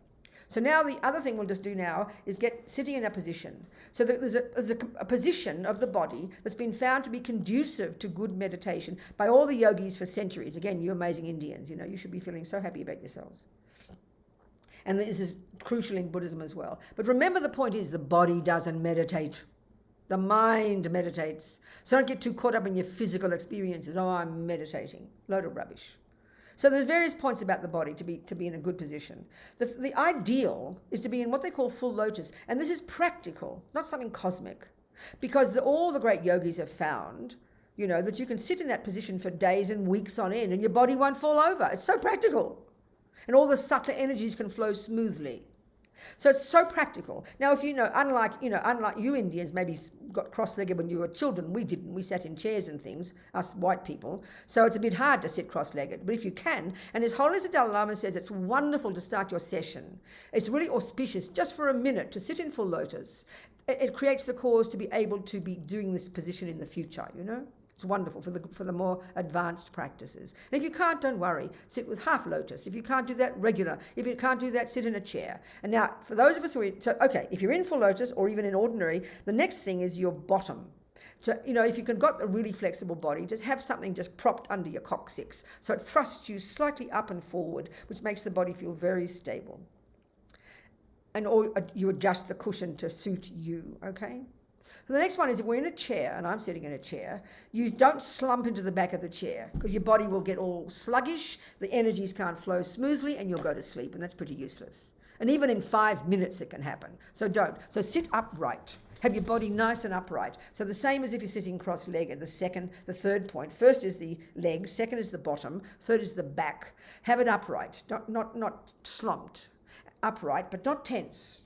So now the other thing we'll just do now is get sitting in a position. So that there's a position of the body that's been found to be conducive to good meditation by all the yogis for centuries. Again, you amazing Indians, you know, you should be feeling so happy about yourselves. And this is crucial in Buddhism as well. But remember, the point is the body doesn't meditate. The mind meditates. So don't get too caught up in your physical experiences. Oh, I'm meditating. Load of rubbish. So there's various points about the body to be in a good position. The ideal is to be in what they call full lotus. And this is practical, not something cosmic. Because all the great yogis have found, you know, that you can sit in that position for days and weeks on end and your body won't fall over. It's so practical. And all the subtler energies can flow smoothly. So it's so practical. Now, if you know, unlike you Indians maybe got cross-legged when you were children, we didn't. We sat in chairs and things, us white people. So it's a bit hard to sit cross-legged. But if you can, and His Holiness the Dalai Lama says it's wonderful to start your session. It's really auspicious just for a minute to sit in full lotus. It creates the cause to be able to be doing this position in the future, you know. It's wonderful for the more advanced practices. And if you can't, don't worry. Sit with half lotus. If you can't do that, regular. If you can't do that, sit in a chair. And now, for those of us who are, if you're in full lotus or even in ordinary, the next thing is your bottom. So, you know, if you can got a really flexible body, just have something just propped under your coccyx. So it thrusts you slightly up and forward, which makes the body feel very stable. And or you adjust the cushion to suit you, okay? So the next one is if we're in a chair, and I'm sitting in a chair, you don't slump into the back of the chair because your body will get all sluggish, the energies can't flow smoothly, and you'll go to sleep, and that's pretty useless. And even in 5 minutes it can happen. So don't. So sit upright. Have your body nice and upright. So the same as if you're sitting cross-legged. The third point. First is the legs, second is the bottom, third is the back. Have it upright, not slumped. Upright, but not tense.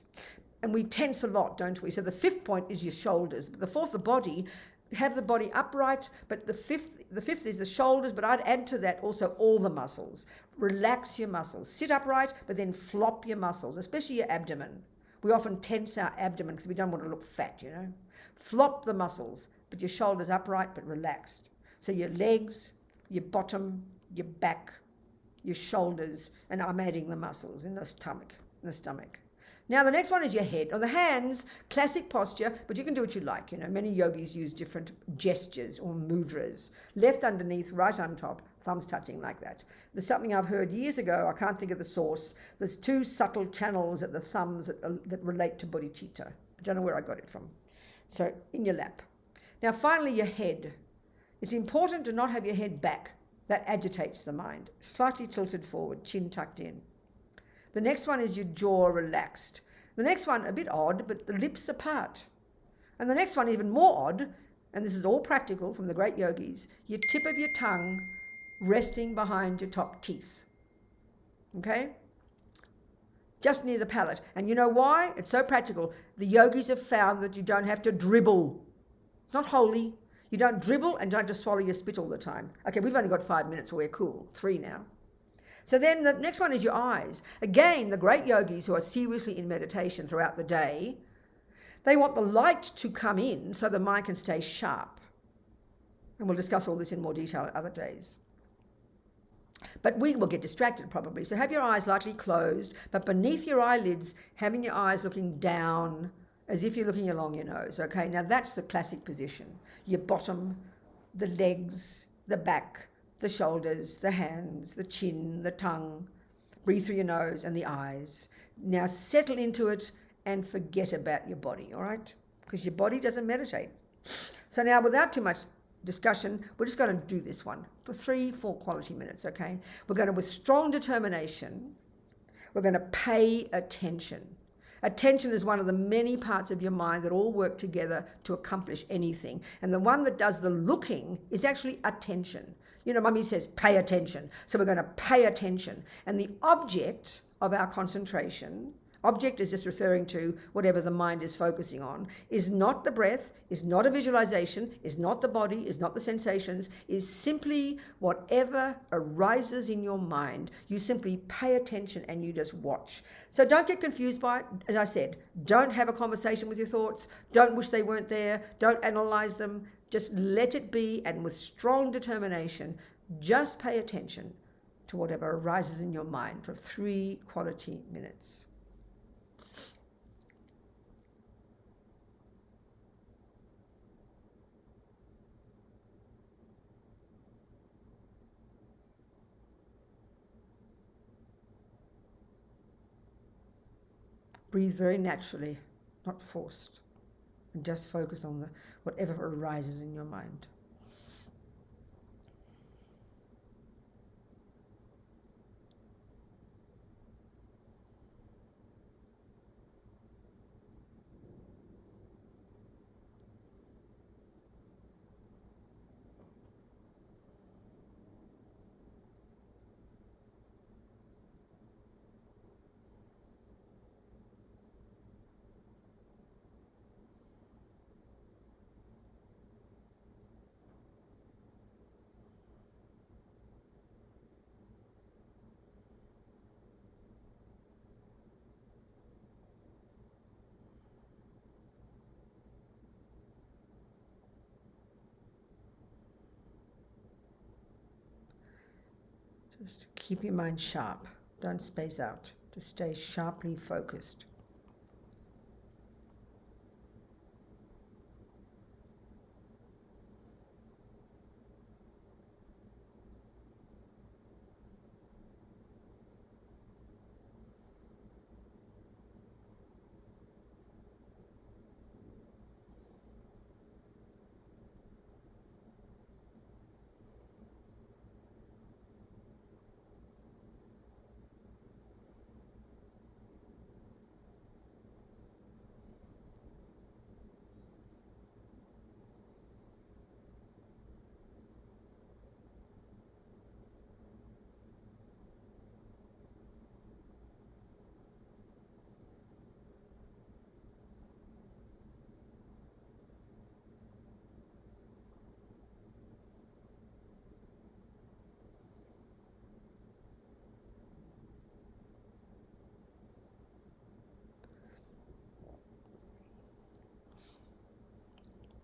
And we tense a lot, don't we? So the fifth point is your shoulders. The fourth, the body. Have the body upright, but the fifth is the shoulders, but I'd add to that also all the muscles. Relax your muscles. Sit upright, but then flop your muscles, especially your abdomen. We often tense our abdomen because we don't want to look fat, you know. Flop the muscles, but your shoulders upright, but relaxed. So your legs, your bottom, your back, your shoulders, and I'm adding the muscles in the stomach. Now the next one is your head. On the hands, classic posture, but you can do what you like. You know, many yogis use different gestures or mudras. Left underneath, right on top, thumbs touching like that. There's something I've heard years ago, I can't think of the source. There's 2 subtle channels at the thumbs that relate to bodhicitta. I don't know where I got it from. So in your lap. Now finally your head. It's important to not have your head back. That agitates the mind. Slightly tilted forward, chin tucked in. The next one is your jaw relaxed. The next one, a bit odd, but the lips apart. And the next one, even more odd, and this is all practical from the great yogis, your tip of your tongue resting behind your top teeth. Okay? Just near the palate. And you know why? It's so practical. The yogis have found that you don't have to dribble. It's not holy. You don't dribble and don't have to swallow your spit all the time. Okay, we've only got 5 minutes, so we're cool. 3 now. So then the next one is your eyes. Again, the great yogis who are seriously in meditation throughout the day, they want the light to come in so the mind can stay sharp. And we'll discuss all this in more detail other days. But we will get distracted probably. So have your eyes lightly closed, but beneath your eyelids, having your eyes looking down as if you're looking along your nose. Okay, now that's the classic position. Your bottom, the legs, the back, the shoulders, the hands, the chin, the tongue. Breathe through your nose and the eyes. Now settle into it and forget about your body, all right? Because your body doesn't meditate. So now without too much discussion, we're just going to do this one for 3-4 quality minutes, okay? We're going to, with strong determination, we're going to pay attention. Attention is one of the many parts of your mind that all work together to accomplish anything. And the one that does the looking is actually attention. You know, Mummy says, pay attention. So we're going to pay attention. And the object of our concentration, object is just referring to whatever the mind is focusing on, is not the breath, is not a visualization, is not the body, is not the sensations, is simply whatever arises in your mind. You simply pay attention and you just watch. So don't get confused by it. As I said, don't have a conversation with your thoughts. Don't wish they weren't there. Don't analyze them. Just let it be, and with strong determination, just pay attention to whatever arises in your mind for 3 quality minutes. Breathe very naturally, not forced, and just focus on whatever arises in your mind. Just keep your mind sharp. Don't space out. Just stay sharply focused.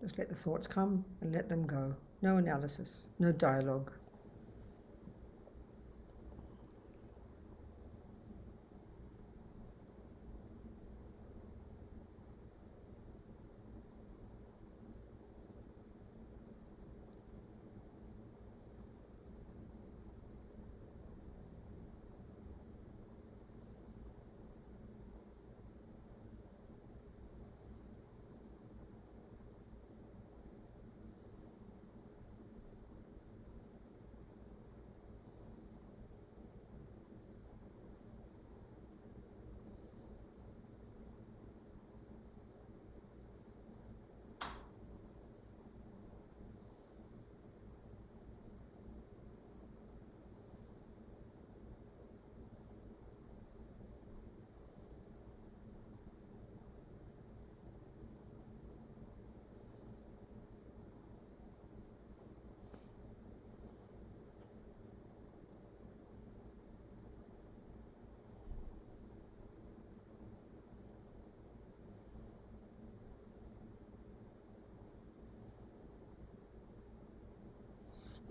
Just let the thoughts come and let them go. No analysis, no dialogue.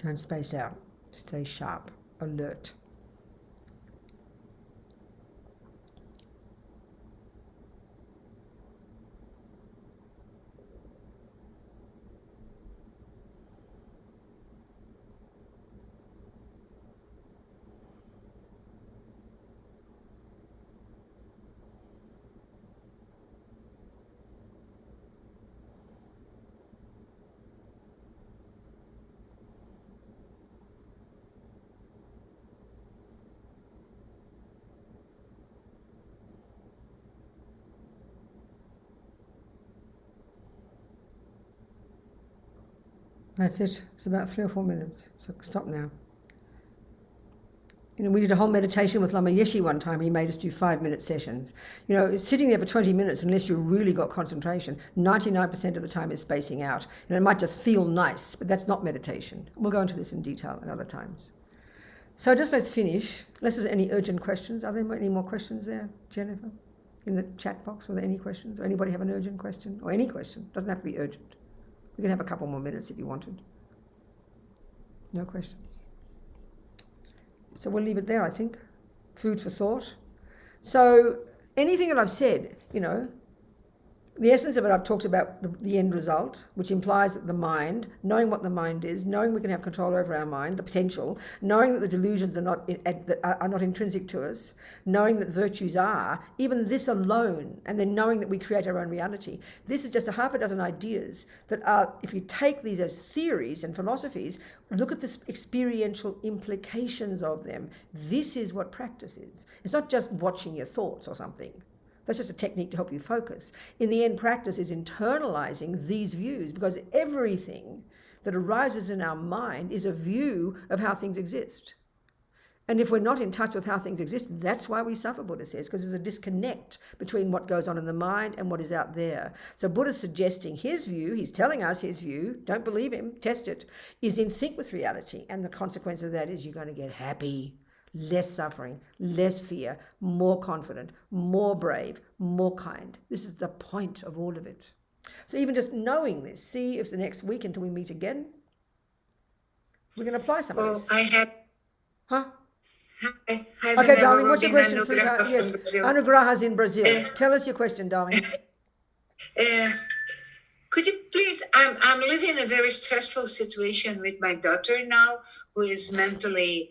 Don't space out. Stay sharp, alert. That's it. It's about 3 or 4 minutes. So stop now. You know, we did a whole meditation with Lama Yeshe one time. He made us do 5-minute sessions. You know, sitting there for 20 minutes, unless you really got concentration, 99% of the time is spacing out. And it might just feel nice, but that's not meditation. We'll go into this in detail at other times. So just let's finish. Unless there's any urgent questions. Are there any more questions there, Jennifer? In the chat box, were there any questions? Or anybody have an urgent question? Or any question? Doesn't have to be urgent. We can have a couple more minutes if you wanted. No questions. So we'll leave it there, I think. Food for thought. So anything that I've said, you know, the essence of it, I've talked about the end result, which implies that the mind, knowing what the mind is, knowing we can have control over our mind, the potential, knowing that the delusions are not intrinsic to us, knowing that virtues are, even this alone, and then knowing that we create our own reality. This is just a half a dozen ideas that are, if you take these as theories and philosophies, look at the experiential implications of them. This is what practice is. It's not just watching your thoughts or something. That's just a technique to help you focus. In the end, practice is internalizing these views, because everything that arises in our mind is a view of how things exist. And if we're not in touch with how things exist, that's why we suffer, Buddha says, because there's a disconnect between what goes on in the mind and what is out there. So Buddha's suggesting his view, he's telling us his view, don't believe him, test it, is in sync with reality. And the consequence of that is you're going to get happy. Less suffering, less fear, more confident, more brave, more kind. This is the point of all of it. So even just knowing this, see if the next week until we meet again, we can apply some of this. I have... Huh? Hi, okay, darling, what's your question, Anugraha sweetheart? from Yes, Brazil. Anugraha's in Brazil. Tell us your question, darling. Could you please, I'm living a very stressful situation with my daughter now, who is mentally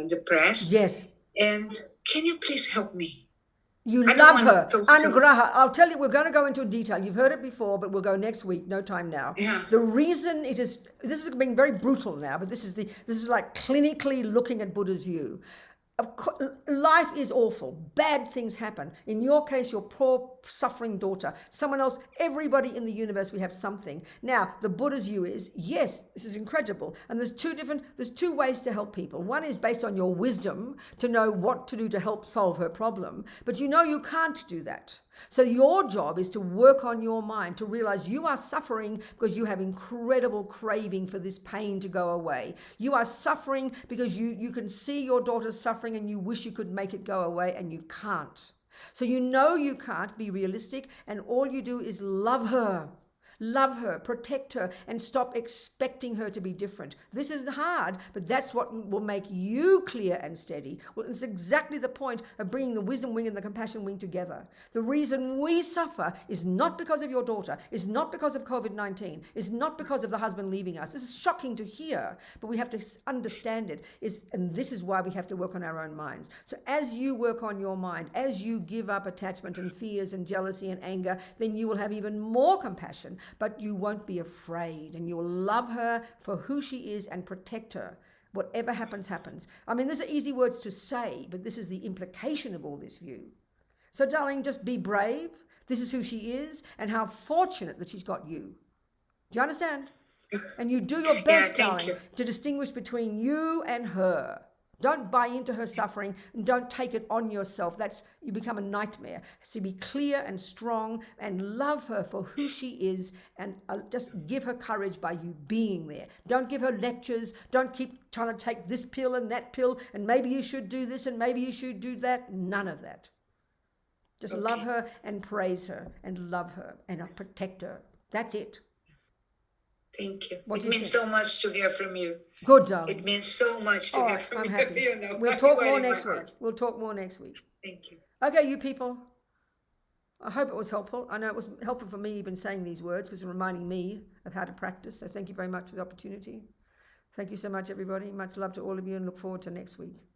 depressed. Yes. And can you please help me? You I don't love want her. to- Anugraha, I'll tell you, we're going to go into detail. You've heard it before, but we'll go next week. No time now. Yeah. The reason it is, this is being very brutal now, but this is like clinically looking at Buddha's view. Life is awful. Bad things happen. In your case, your poor suffering daughter, someone else, everybody in the universe, we have something. Now, the Buddha's view is, yes, this is incredible. And there's two ways to help people. One is based on your wisdom to know what to do to help solve her problem. But you know you can't do that. So your job is to work on your mind, to realize you are suffering because you have incredible craving for this pain to go away. You are suffering because you can see your daughter suffering and you wish you could make it go away, and you can't. So you know you can't be realistic, and all you do is love her. Love her, protect her, and stop expecting her to be different. This is hard, but that's what will make you clear and steady. Well, it's exactly the point of bringing the wisdom wing and the compassion wing together. The reason we suffer is not because of your daughter, is not because of COVID-19, is not because of the husband leaving us. This is shocking to hear, but we have to understand it. And this is why we have to work on our own minds. So as you work on your mind, as you give up attachment and fears and jealousy and anger, then you will have even more compassion. But you won't be afraid, and you'll love her for who she is and protect her. Whatever happens, happens. I mean, these are easy words to say, but this is the implication of all this view. So, darling, just be brave. This is who she is, and how fortunate that she's got you. Do you understand? And you do your best, darling, to distinguish between you and her. Don't buy into her suffering, and don't take it on yourself. You become a nightmare. So be clear and strong and love her for who she is, and just give her courage by you being there. Don't give her lectures. Don't keep trying to take this pill and that pill, and maybe you should do this and maybe you should do that. None of that. Just love her and praise her and love her and protect her. That's it. Thank you. What It do you means think? so much to hear from you. Good, darling. It means so much to All hear right, from I'm you. happy. You know, We'll you talk are more in my next week. heart. We'll talk more next week. Thank you. Okay, you people. I hope it was helpful. I know it was helpful for me even saying these words, because it's reminding me of how to practice. So thank you very much for the opportunity. Thank you so much, everybody. Much love to all of you, and look forward to next week.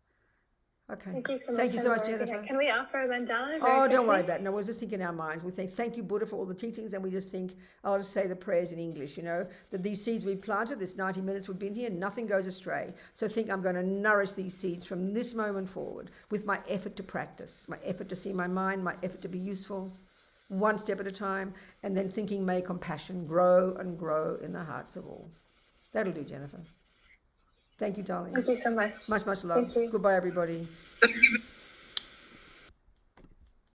Okay. Thank you so much. Thank you so much, Jennifer. Jennifer. Can we offer a mandala? Oh, don't worry about it. No, we'll just think in our minds. We think, thank you, Buddha, for all the teachings, and we just think, I'll just say the prayers in English, that these seeds we've planted, this 90 minutes we've been here, nothing goes astray. So think I'm going to nourish these seeds from this moment forward with my effort to practice, my effort to see my mind, my effort to be useful, one step at a time, and then thinking, may compassion grow and grow in the hearts of all. That'll do, Jennifer. Thank you, darling. Thank you so much. Much love. Thank you. Goodbye, everybody. Thank you.